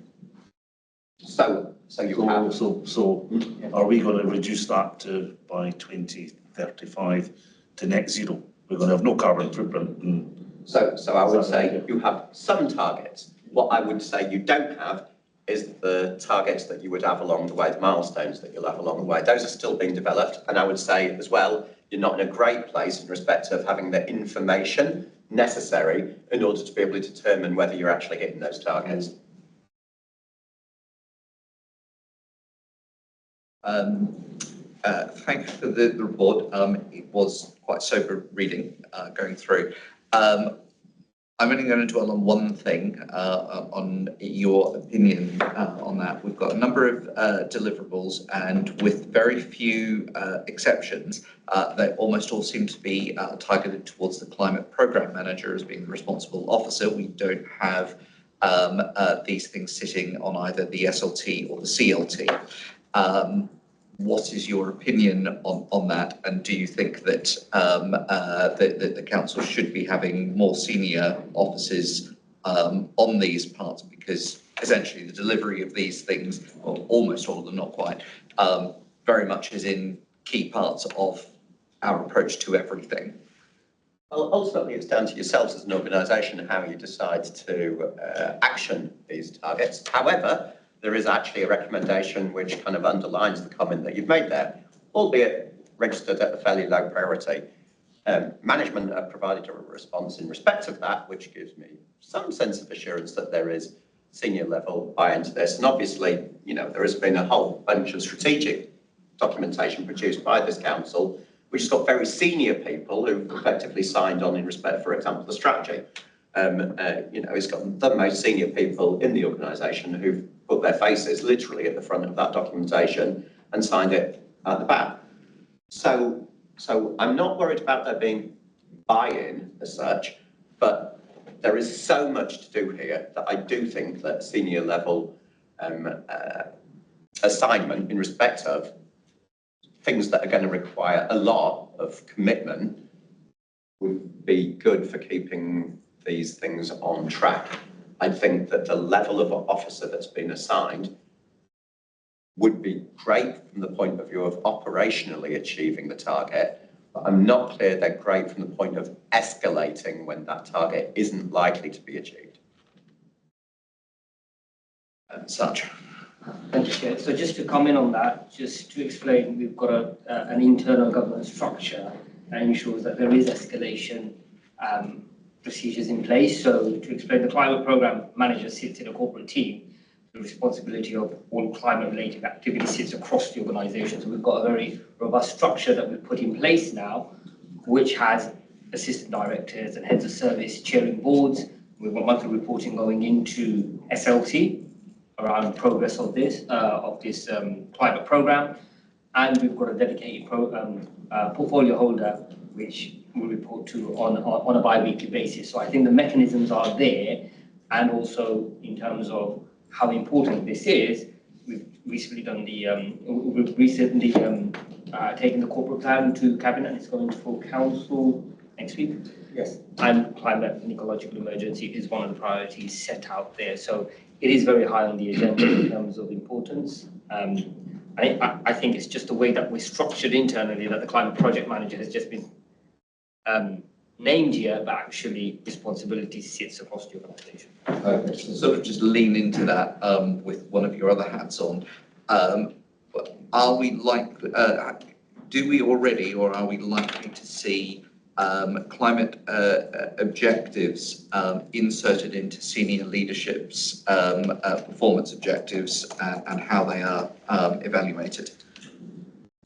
So you have. So are we going to reduce that to by 2035 to net zero? We're going to have no carbon footprint. So I would say you have some targets. What I would say you don't have is the targets that you would have along the way, the milestones that you'll have along the way. Those are still being developed, and I would say as well, you're not in a great place in respect of having the information necessary in order to be able to determine whether you're actually hitting those targets. Thank you for the report. It was quite sober reading going through. I'm only going to dwell on one thing, on your opinion on that. We've got a number of deliverables, and with very few exceptions, they almost all seem to be targeted towards the climate program manager as being the responsible officer. We don't have these things sitting on either the SLT or the CLT. What is your opinion on that, and do you think that the council should be having more senior officers on these parts, because essentially the delivery of these things, well, almost all of them, not quite, very much is in key parts of our approach to everything? Well, ultimately it's down to yourselves as an organisation how you decide to action these targets. However, there is actually a recommendation which kind of underlines the comment that you've made there, albeit registered at a fairly low priority. Management have provided a response in respect of that, which gives me some sense of assurance that there is senior level buy into this. And obviously, there has been a whole bunch of strategic documentation produced by this council, which has got very senior people who've effectively signed on in respect, for example, the strategy. It's got the most senior people in the organisation who've put their faces literally at the front of that documentation and signed it at the back. So I'm not worried about there being buy-in as such, but there is so much to do here that I do think that senior level assignment in respect of things that are going to require a lot of commitment would be good for keeping these things on track. I think that the level of officer that's been assigned would be great from the point of view of operationally achieving the target, but I'm not clear they're great from the point of escalating when that target isn't likely to be achieved. Such. Thank you, Chair. So just to comment on that, just to explain, we've got an internal governance structure that ensures that there is escalation procedures in place. So to explain, the climate program manager sits in a corporate team. The responsibility of all climate-related activity sits across the organisation. So we've got a very robust structure that we've put in place now, which has assistant directors and heads of service chairing boards. We've got monthly reporting going into SLT around progress of this climate program, and we've got a dedicated portfolio holder which we report to on a bi-weekly basis. So I think the mechanisms are there, and also in terms of how important this is, we've recently taken the corporate plan to cabinet, and it's going to full council next week. Yes. And climate and ecological emergency is one of the priorities set out there. So it is very high on the agenda in terms of importance. I think it's just the way that we're structured internally that the climate project manager has just been named here, but actually responsibility sits across the organisation. Sort of just lean into that with one of your other hats on. Are we likely, do we already, or are we likely to see climate objectives inserted into senior leadership's performance objectives and how they are evaluated?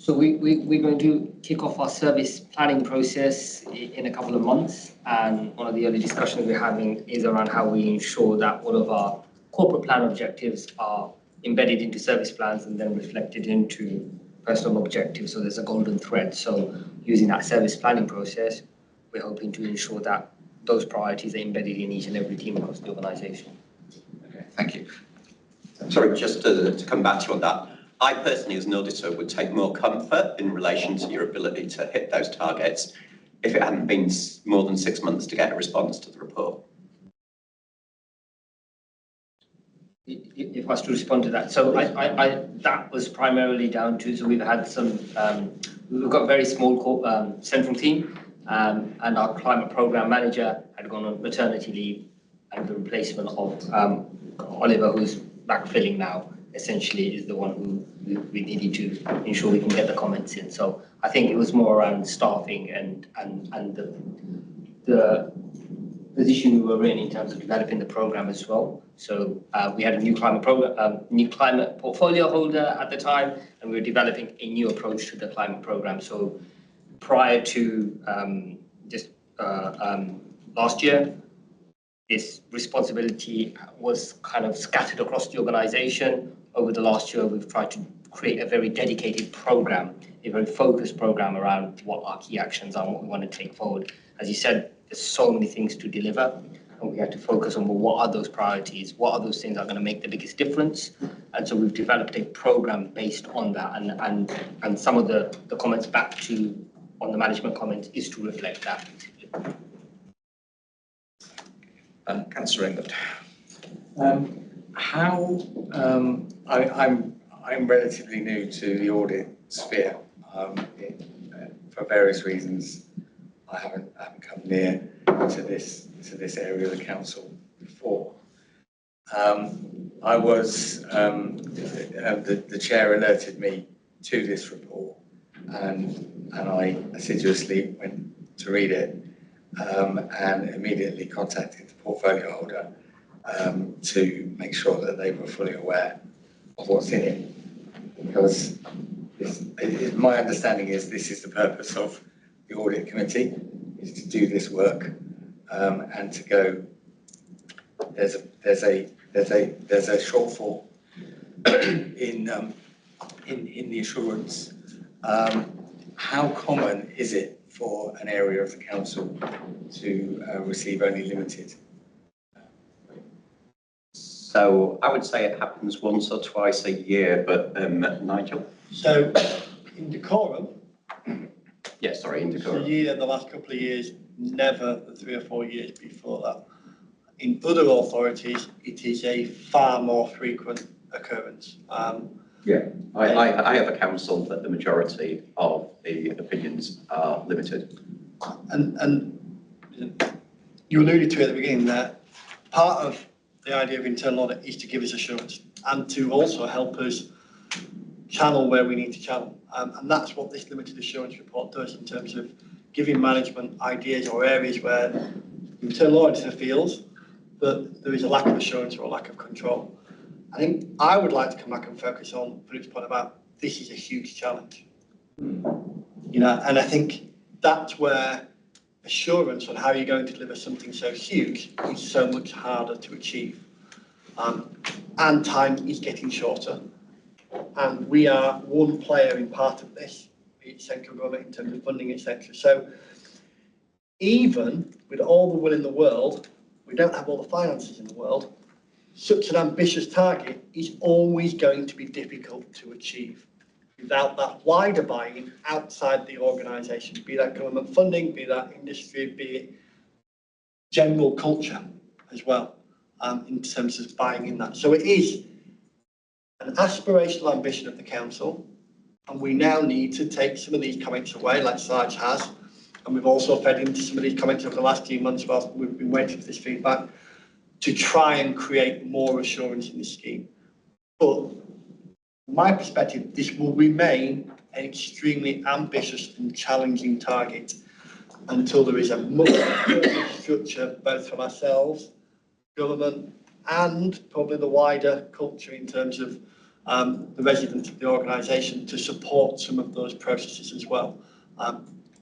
So we're going to kick off our service planning process in a couple of months, and one of the early discussions we're having is around how we ensure that all of our corporate plan objectives are embedded into service plans and then reflected into personal objectives. So there's a golden thread. So using that service planning process, we're hoping to ensure that those priorities are embedded in each and every team across the organisation. Okay, thank you. Sorry, just to come back to you on that. I personally, as an auditor, would take more comfort in relation to your ability to hit those targets if it hadn't been more than 6 months to get a response to the report. If I was to respond to that, so that was primarily down to, so we've had some, we've got a very small central team, and our climate program manager had gone on maternity leave, and the replacement of Oliver, who's backfilling now, essentially is the one who we needed to ensure we can get the comments in. So I think it was more around staffing and the position we were in terms of developing the program as well. So we had a new climate program, new climate portfolio holder at the time, and we were developing a new approach to the climate program. So prior to last year, this responsibility was kind of scattered across the organisation. Over the last year, we've tried to create a very dedicated program, a very focused program around what our key actions are and what we want to take forward. As you said, there's so many things to deliver, and we have to focus on, well, what are those priorities? What are those things that are going to make the biggest difference? And so we've developed a program based on that, and some of the comments back to on the management comments is to reflect that. Councillor England. I'm relatively new to the audit sphere. For various reasons, I haven't come near to this area of the council before. I was the chair alerted me to this report, and I assiduously went to read it, and immediately contacted the portfolio holder to make sure that they were fully aware of what's in it, because my understanding is this is the purpose of the audit committee, is to do this work, and to go. There's a shortfall in the assurance. How common is it for an area of the council to receive only limited? So I would say it happens once or twice a year, but Nigel? So in decorum, Yes, sorry, in the decorum. year, the last couple of years, never the 3 or 4 years before that. in other authorities, it is a far more frequent occurrence. I have a council that the majority of the opinions are limited. And you alluded to at the beginning that part of the idea of internal audit is to give us assurance and to also help us channel where we need to channel. And that's what this limited assurance report does in terms of giving management ideas or areas where the internal auditor feels that there is a lack of assurance or a lack of control. I think I would like to come back and focus on Philip's point about this is a huge challenge. You know, and I think that's where assurance on how you're going to deliver something so huge is so much harder to achieve. And time is getting shorter. And we are one player in part of this, be it central government in terms of funding, etc. So even with all the will in the world, we don't have all the finances in the world, such an ambitious target is always going to be difficult to achieve without that wider buy-in outside the organisation, be that government funding, be that industry, be it general culture as well, in terms of buying in that. So it is an aspirational ambition of the council, and we now need to take some of these comments away, like Sarge has, and we've also fed into some of these comments over the last few months whilst we've been waiting for this feedback, to try and create more assurance in this scheme. But from my perspective, this will remain an extremely ambitious and challenging target until there is a much better structure, both from ourselves, government, and probably the wider culture in terms of the residents of the organisation to support some of those processes as well.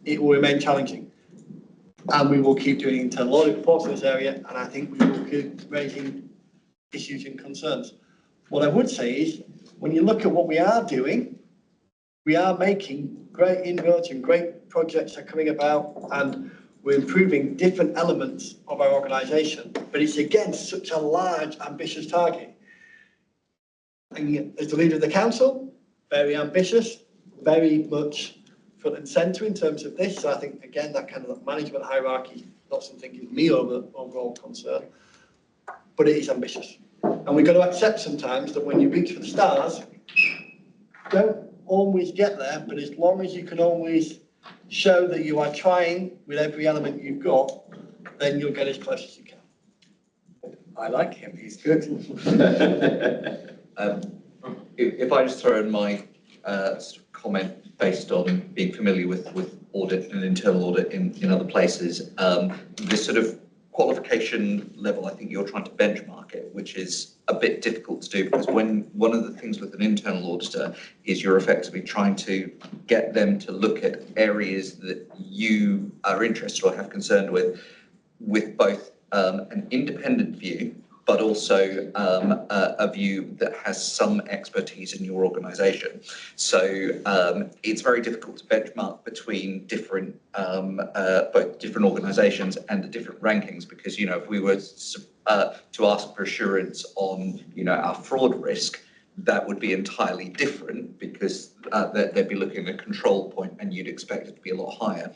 It will remain challenging. And we will keep doing internal audit reports in this area, and I think we will keep raising issues and concerns. What I would say is, when you look at what we are doing, we are making great inroads and great projects are coming about, and we're improving different elements of our organisation, but it's again such a large, ambitious target. And as the leader of the council, very ambitious, very much front and centre in terms of this. So I think, again, that kind of management hierarchy, not something gives me overall concern, but it is ambitious. And we've got to accept sometimes that when you reach for the stars, don't always get there, but as long as you can always show that you are trying with every element you've got, then you'll get as close as you can. I like him, he's good. If I just throw in my sort of comment based on being familiar with audit and internal audit in other places, this sort of qualification level, I think you're trying to benchmark it, which is a bit difficult to do, because when one of the things with an internal auditor is you're effectively trying to get them to look at areas that you are interested or have concern with both an independent view, but also a view that has some expertise in your organisation. So it's very difficult to benchmark between different, both different organisations and the different rankings, because, you know, if we were to ask for assurance on, you know, our fraud risk, that would be entirely different, because they'd be looking at a control point and you'd expect it to be a lot higher.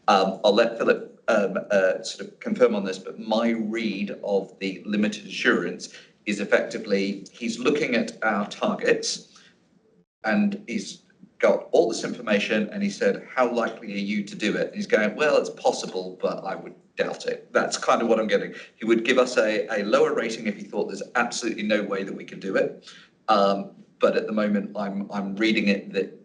I'll let Philip sort of confirm on this, but my read of the limited assurance is effectively he's looking at our targets and he's got all this information and he said, how likely are you to do it? And he's going, well, it's possible, but I would doubt it. That's kind of what I'm getting. He would give us a lower rating if he thought there's absolutely no way that we could do it. But at the moment, I'm reading it that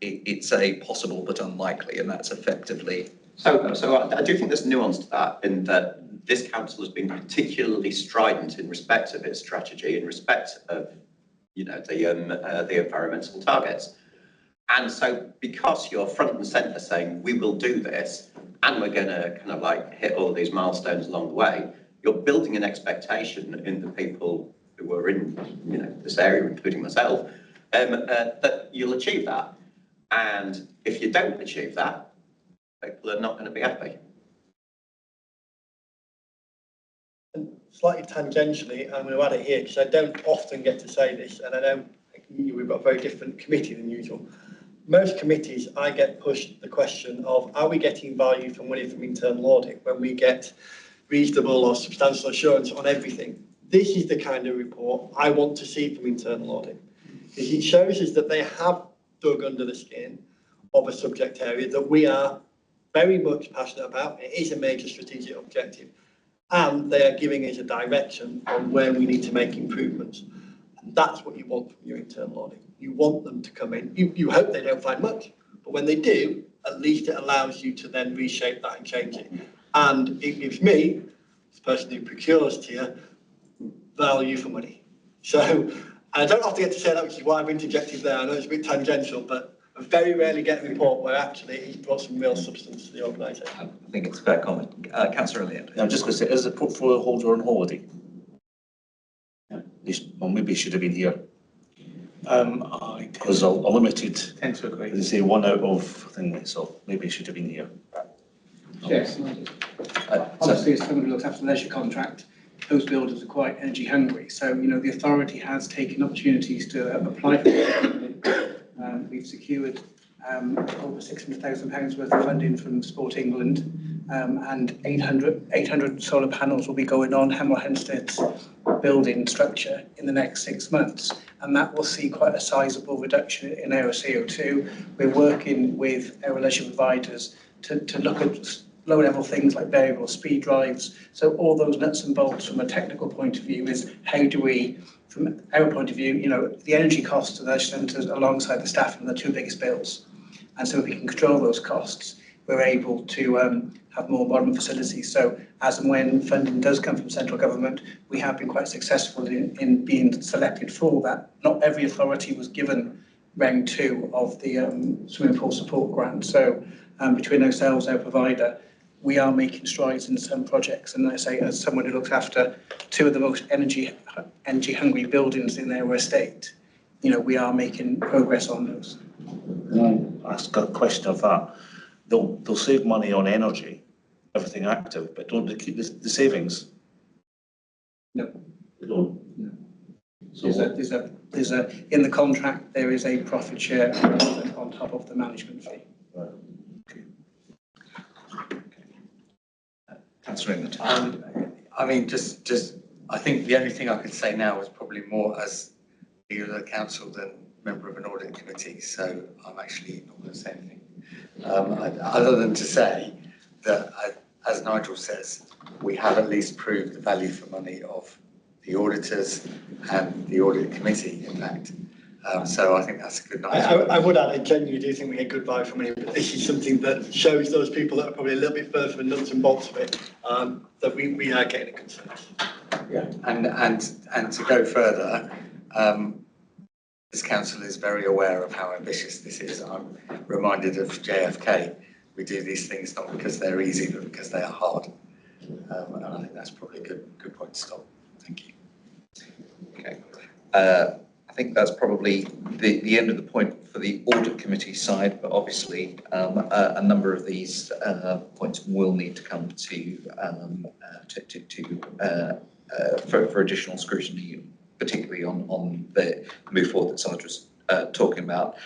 it's a possible but unlikely, and that's effectively. So I do think there's nuance to that, in that this council has been particularly strident in respect of its strategy, in respect of, you know, the environmental targets. And so because you're front and centre saying we will do this, and we're going to kind of like hit all of these milestones along the way, you're building an expectation in the people who are in, you know, this area, including myself, that you'll achieve that. And if you don't achieve that, people are not going to be happy. And slightly tangentially, I'm going to add it here because I don't often get to say this, and I know we've got a very different committee than usual. Most committees, I get pushed the question of, are we getting value from money from internal audit when we get reasonable or substantial assurance on everything. This is the kind of report I want to see from internal audit, because it shows us that they have dug under the skin of a subject area that we are very much passionate about. It is a major strategic objective, and they are giving us a direction on where we need to make improvements. And that's what you want from your internal audit. You want them to come in. You hope they don't find much, but when they do, at least it allows you to then reshape that and change it. And it gives me, as the person who procures tier, value for money. So I don't have to get to say that, which is why I've interjected there. I know it's a bit tangential, but I very rarely get a report where actually it's brought some real substance to the organisation. I think it's a fair comment. Councillor Elliott. I'm just going to say, is the portfolio holder on holiday? Well, maybe he should have been here. Because a limited, tend to agree. they say 1 out of thing, so maybe he should have been here. Yes. Obviously, as someone who looks after the leisure contract, those builders are quite energy hungry. So, you know, the authority has taken opportunities to apply for it. We've secured over £600,000 worth of funding from Sport England, and 800 solar panels will be going on Hemel Hempstead's building structure in the next 6 months, and that will see quite a sizable reduction in our CO2. We're working with our leisure providers to look at low-level things like variable speed drives. So all those nuts and bolts from a technical point of view is how do we, from our point of view, you know, the energy costs of leisure centres alongside the staff are the 2 biggest bills. And so if we can control those costs, we're able to have more modern facilities. So as and when funding does come from central government, we have been quite successful in being selected for that. Not every authority was given round 2 of the swimming pool support grant. So between ourselves, our provider, we are making strides in some projects. And I say, as someone who looks after 2 of the most energy hungry buildings in our estate, you know, we are making progress on those. Can I ask a question of that? They'll save money on energy, everything active, but don't they keep the savings? No. They don't? No. So There's a in the contract, there is a profit share on top of the management fee. Right. Okay. Councillor England. I mean, just, I think the only thing I could say now is probably more as leader of the council than member of an audit committee, so I'm actually not going to say anything. Other than to say that, as Nigel says, we have at least proved the value for money of the auditors and the audit committee, in fact. So I think that's a good night. I would add, I genuinely do think we get good value from it, but this is something that shows those people that are probably a little bit further from the nuts and bolts of it, that we are getting a consensus. Yeah, and to go further, this council is very aware of how ambitious this is. I'm reminded of JFK. We do these things not because they're easy, but because they are hard. And I think that's probably a good point to stop. Thank you. Okay. I think that's probably the end of the point for the audit committee side, but obviously a number of these points will need to come for additional scrutiny, particularly on the move forward that Sandra was talking about.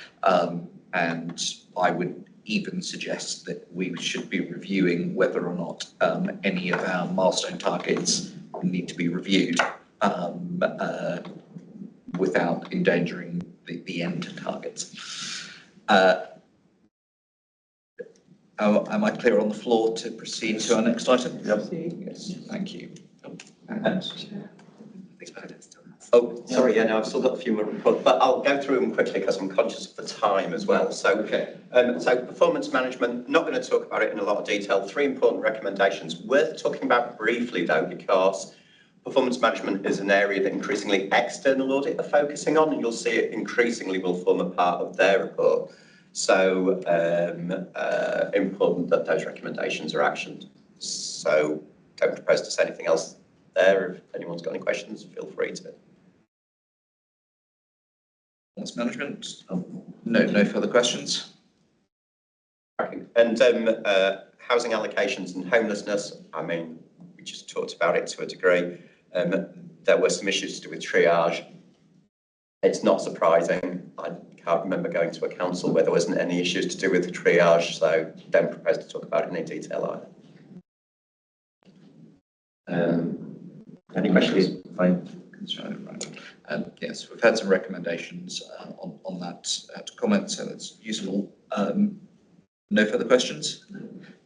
And I would even suggest that we should be reviewing whether or not any of our milestone targets need to be reviewed without endangering the end targets. Am I clear on the floor to proceed to our next item? Yep. Yes, thank you. Oh, sorry, yeah, no, I've still got a few more reports, but I'll go through them quickly because I'm conscious of the time as well. So, so performance management, not going to talk about it in a lot of detail. 3 important recommendations worth talking about briefly though, because performance management is an area that increasingly external audit are focusing on, and you'll see it increasingly will form a part of their report. So important that those recommendations are actioned. So don't propose to say anything else there. If anyone's got any questions, feel free to. Performance management. No further questions. And housing allocations and homelessness. I mean, we just talked about it to a degree. There were some issues to do with triage. It's not surprising. I can't remember going to a council where there wasn't any issues to do with triage, so don't propose to talk about it in any detail either. Any questions? Fine. Yes, we've had some recommendations on that comment, so that's useful. No further questions?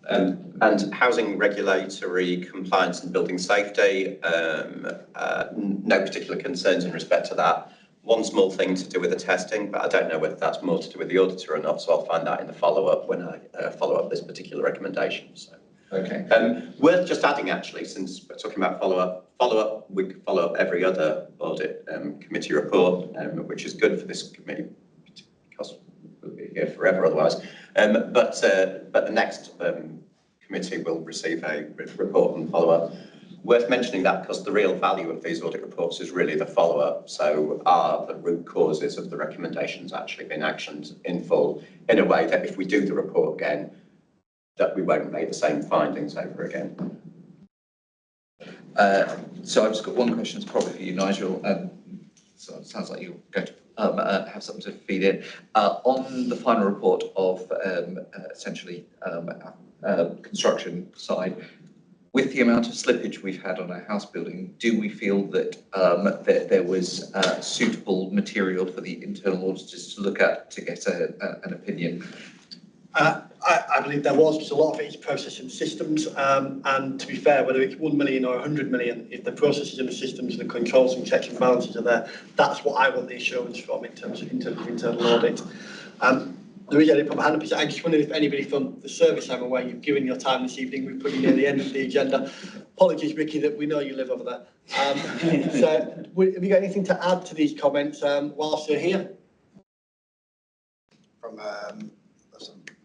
And housing regulatory compliance and building safety, no particular concerns in respect to that. One small thing to do with the testing, but I don't know whether that's more to do with the auditor or not, so I'll find that in the follow-up when I follow up this particular recommendation. So. Okay. Worth just adding, actually, since we're talking about follow-up, we could follow up every other audit committee report, which is good for this committee because we'll be here forever otherwise. But the next committee will receive a report and follow-up. Worth mentioning that because the real value of these audit reports is really the follow-up. So are the root causes of the recommendations actually been actioned in full in a way that if we do the report again, that we won't make the same findings over again. So I've just got one question, it's probably for you, Nigel. So it sounds like you're going to have something to feed in. On the final report of essentially construction side, with the amount of slippage we've had on our house building, do we feel that there was suitable material for the internal auditors to look at to get an opinion? I believe there was, because a lot of it is process and systems, and to be fair, whether it's 1 million or 100 million, if the processes and the systems and the controls and checks and balances are there, that's what I want the assurance from in terms of internal audit. There is any problem, 100%. I just wondered if anybody from the service, I'm aware you've given your time this evening, we've put you near the end of the agenda. Apologies, Ricky, that we know you live over there. So have you got anything to add to these comments whilst you're here? From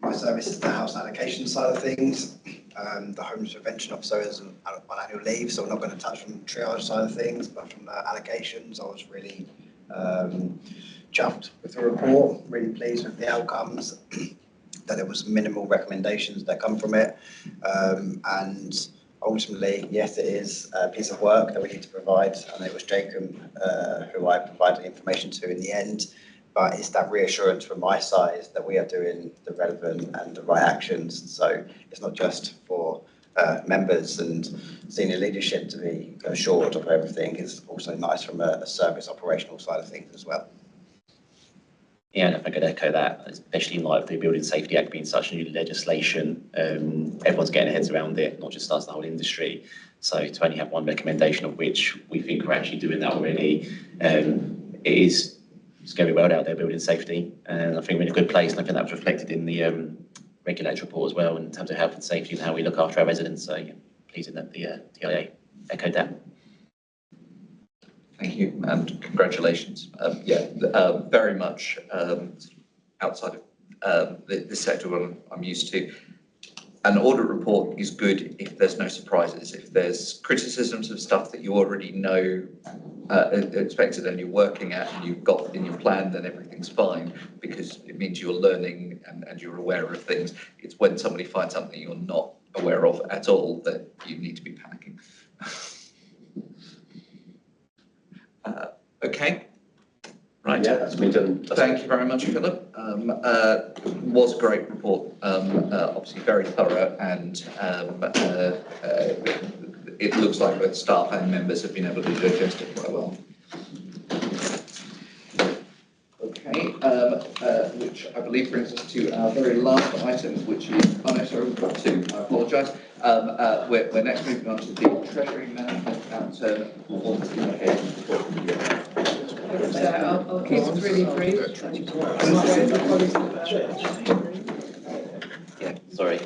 my service is the house allocation side of things. The homeless prevention officer is on annual leave, so we're not going to touch from the triage side of things, but from the allocations, I was really chuffed with the report, really pleased with the outcomes, that there was minimal recommendations that come from it, and ultimately, yes, it is a piece of work that we need to provide, and it was Jacob who I provided information to in the end. But it's that reassurance from my side that we are doing the relevant and the right actions. So it's not just for members and senior leadership to be assured of everything. It's also nice from a service operational side of things as well. Yeah, and if I could echo that, especially in light of the Building Safety Act being such new legislation, everyone's getting their heads around it, not just us, the whole industry. So to only have one recommendation of which we think we're actually doing that already, it's going to be well out there, building safety, and I think we're in a good place, and I think that was reflected in the regulator report as well in terms of health and safety and how we look after our residents. So yeah, pleasing that the TIA echoed that. Thank you and congratulations. Very much outside of this sector what I'm used to. An audit report is good if there's no surprises. If there's criticisms of stuff that you already know expected and you're working at and you've got in your plan, then everything's fine because it means you're learning and you're aware of things. It's when somebody finds something you're not aware of at all that you need to be panicking. Okay. Right. Yeah, that's been done. Thank you very much, Philip. Was a great report, obviously very thorough, and it looks like both staff and members have been able to digest it quite well. Okay, which I believe brings us to our very last item, which is, oh no, sorry, we've got two, I apologise. We're next moving on to the Treasury Management Outturn Performance Communication. So I'll keep it really brief. Yeah, sorry.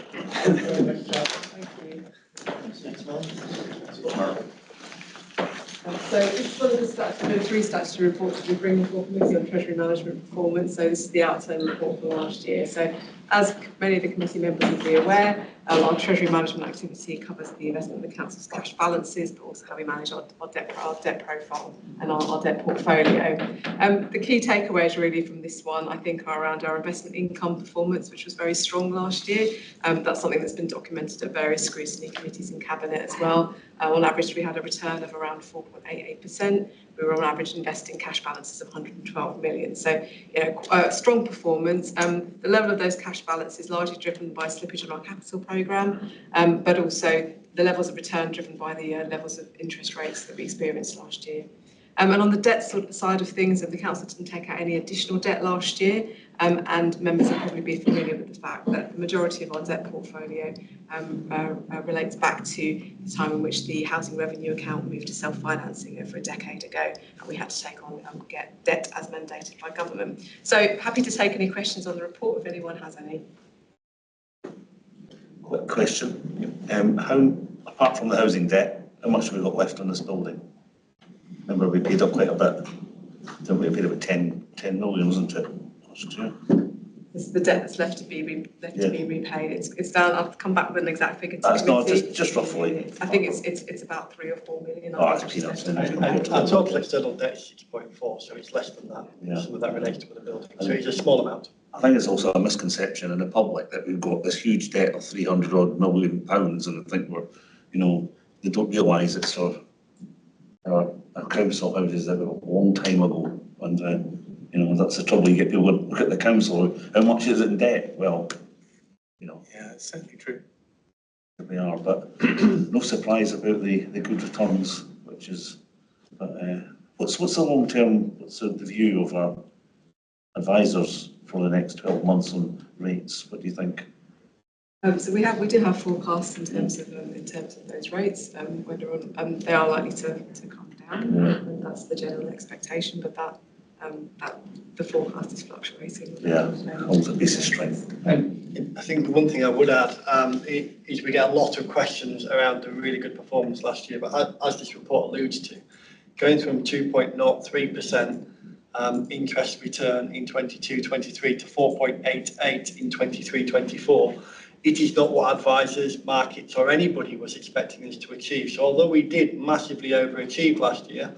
So it's one of the three statutory reports we bring before Committee on Treasury Management Performance. So this is the Outturn report for last year. So as many of the committee members will be aware, our Treasury Management activity covers the investment of the Council's cash balances, but also how we manage our debt profile and our debt portfolio. The key takeaways really from this one, I think, are around our investment income performance, which was very strong last year. That's something that's been documented at various scrutiny committees in Cabinet as well. On average, we had a return of around 4.8 1.88%. We were on average investing cash balances of 112 million. So, strong performance. The level of those cash balances largely driven by slippage on our capital programme, but also the levels of return driven by the levels of interest rates that we experienced last year. And on the debt side of things, the council didn't take out any additional debt last year, and members will probably be familiar with the fact that the majority of our debt portfolio relates back to the time in which the housing revenue account moved to self-financing over a decade ago, and we had to take on get debt as mandated by government. So happy to take any questions on the report if anyone has any. Quick question. How, apart from the housing debt, how much have we got left on this building? Remember, we paid up quite a bit. Didn't we? Paid about 10 million, wasn't it? Last year. This is the debt that's left to be repaid. It's down. I'll come back with an exact figure. That's not just roughly. I think it's about 3 or 4 million. Oh, that's peanuts. Our total external debt is 6.4, so it's less than that. Yeah. Some of that relates to the building, so it's a small amount. I think it's also a misconception in the public that we've got this huge debt of 300 odd million pounds, and I think we're, they don't realise it's our council houses that were a long time ago, and that's the trouble. You get people to look at the council, how much is it in debt? Well, yeah, it's certainly true. They are, but no surprise about the good returns, which is. But what's the long term? What's the view of our advisors for the next 12 months on rates? What do you think? So we do have forecasts in terms of those rates. Whether they are likely to come down, and that's the general expectation. But that the forecast is fluctuating. Yeah, holds a piece of strength. I think the one thing I would add is we get a lot of questions around the really good performance last year. But as this report alludes to, going from 2.03% interest return in 22-23 to 4.88 in 23-24. It is not what advisors, markets or anybody was expecting us to achieve. So although we did massively overachieve last year,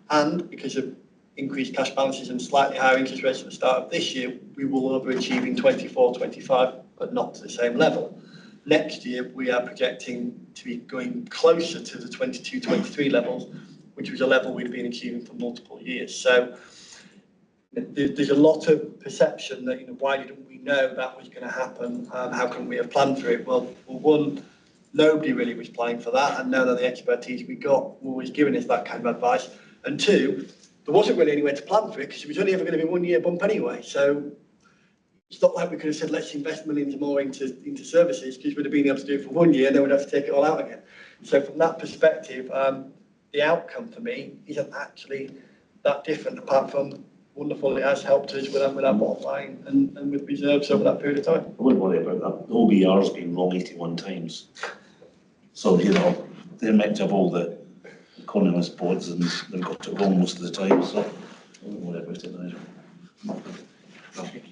and because of increased cash balances and slightly higher interest rates at the start of this year, we will overachieve in 24-25, but not to the same level. Next year, we are projecting to be going closer to the 22-23 levels, which was a level we'd been achieving for multiple years. So there's a lot of perception that, why didn't we know that was going to happen? How can we have planned for it? Well, one, nobody really was planning for that, and none of the expertise we got was giving us that kind of advice. And two, there wasn't really anywhere to plan for it because it was only ever going to be 1 year bump anyway. So it's not like we could have said, let's invest millions more into services, because we'd have been able to do it for 1 year and then we'd have to take it all out again. So from that perspective, the outcome for me isn't actually that different, apart from wonderful it has helped us with our bottom line and with reserves over that period of time. I wouldn't worry about that. The OBR's been wrong 81 times. So, they're meant to have all the economist boards and they've got it wrong most of the time, so I wouldn't worry about it either.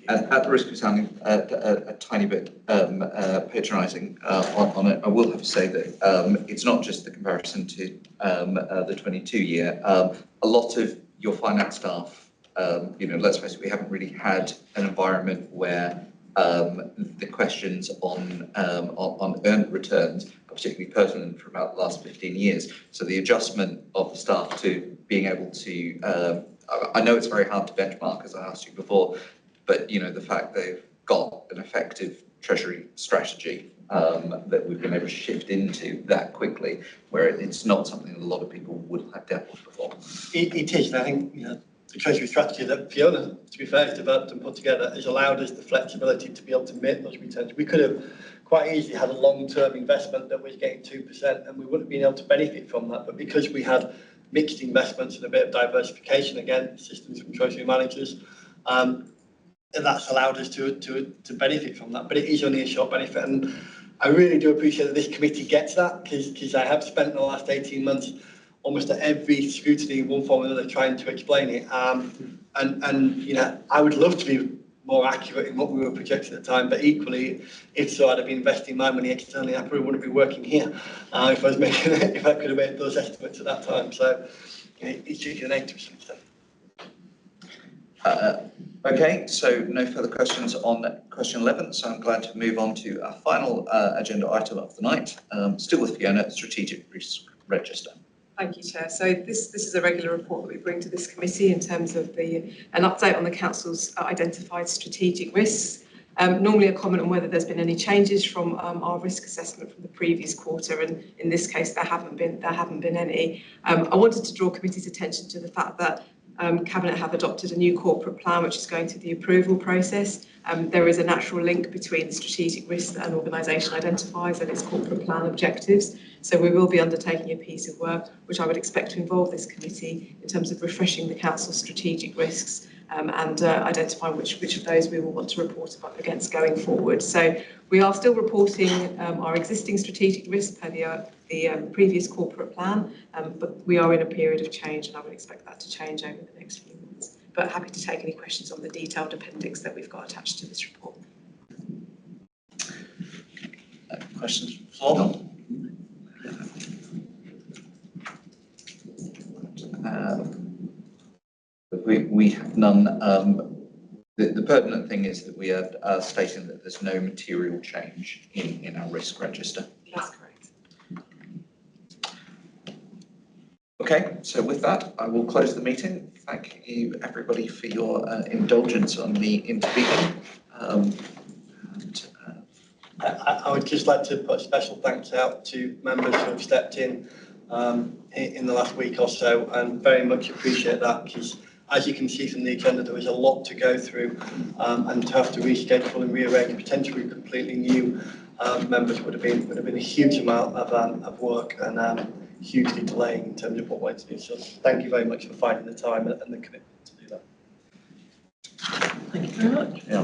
At the risk of sounding a tiny bit patronising on it, I will have to say that it's not just the comparison to the 22 year. A lot of your finance staff, let's face it, we haven't really had an environment where the questions on earned returns are particularly pertinent for about the last 15 years. So the adjustment of the staff to being able to, I know it's very hard to benchmark, as I asked you before, but the fact they've got an effective Treasury strategy that we've been able to shift into that quickly, where it's not something that a lot of people would have dealt with before. It is, and I think the Treasury strategy that Fiona, to be fair, has developed and put together has allowed us the flexibility to be able to make those returns. We could have quite easily had a long-term investment that was getting 2% and we wouldn't have been able to benefit from that, but because we had mixed investments and a bit of diversification, again, assistance from Treasury managers, and that's allowed us to benefit from that. But it is only a short benefit, and I really do appreciate that this committee gets that, because I have spent the last 18 months almost at every scrutiny in one form or another trying to explain it. And I would love to be more accurate in what we were projecting at the time, but equally, if so, I'd have been investing my money externally. I probably wouldn't be working here if I could have made those estimates at that time. So it's chicken and egg to some extent. Okay, so no further questions on question 11, so I'm glad to move on to our final agenda item of the night, still with Fiona, Strategic Risk Register. Thank you, Chair. So this is a regular report that we bring to this committee in terms of an update on the Council's identified strategic risks. Normally a comment on whether there's been any changes from our risk assessment from the previous quarter, and in this case there haven't been any. I wanted to draw committee's attention to the fact that Cabinet have adopted a new corporate plan which is going through the approval process. There is a natural link between the strategic risks that an organisation identifies and its corporate plan objectives. So we will be undertaking a piece of work which I would expect to involve this committee in terms of refreshing the Council's strategic risks and identifying which of those we will want to report against going forward. So we are still reporting our existing strategic risks per the previous corporate plan, but we are in a period of change and I would expect that to change over the next few months. But happy to take any questions on the detailed appendix that we've got attached to this report. Questions from the floor? No. We have none. The pertinent thing is that we are stating that there's no material change in our risk register. That's correct. Okay, so with that, I will close the meeting. Thank you, everybody, for your indulgence on the intervening. I would just like to put a special thanks out to members who have stepped in the last week or so, and very much appreciate that, because as you can see from the agenda, there was a lot to go through, and to have to reschedule and rearrange potentially completely new members would have been a huge amount of work and hugely delaying in terms of what went to do. So thank you very much for finding the time and the commitment.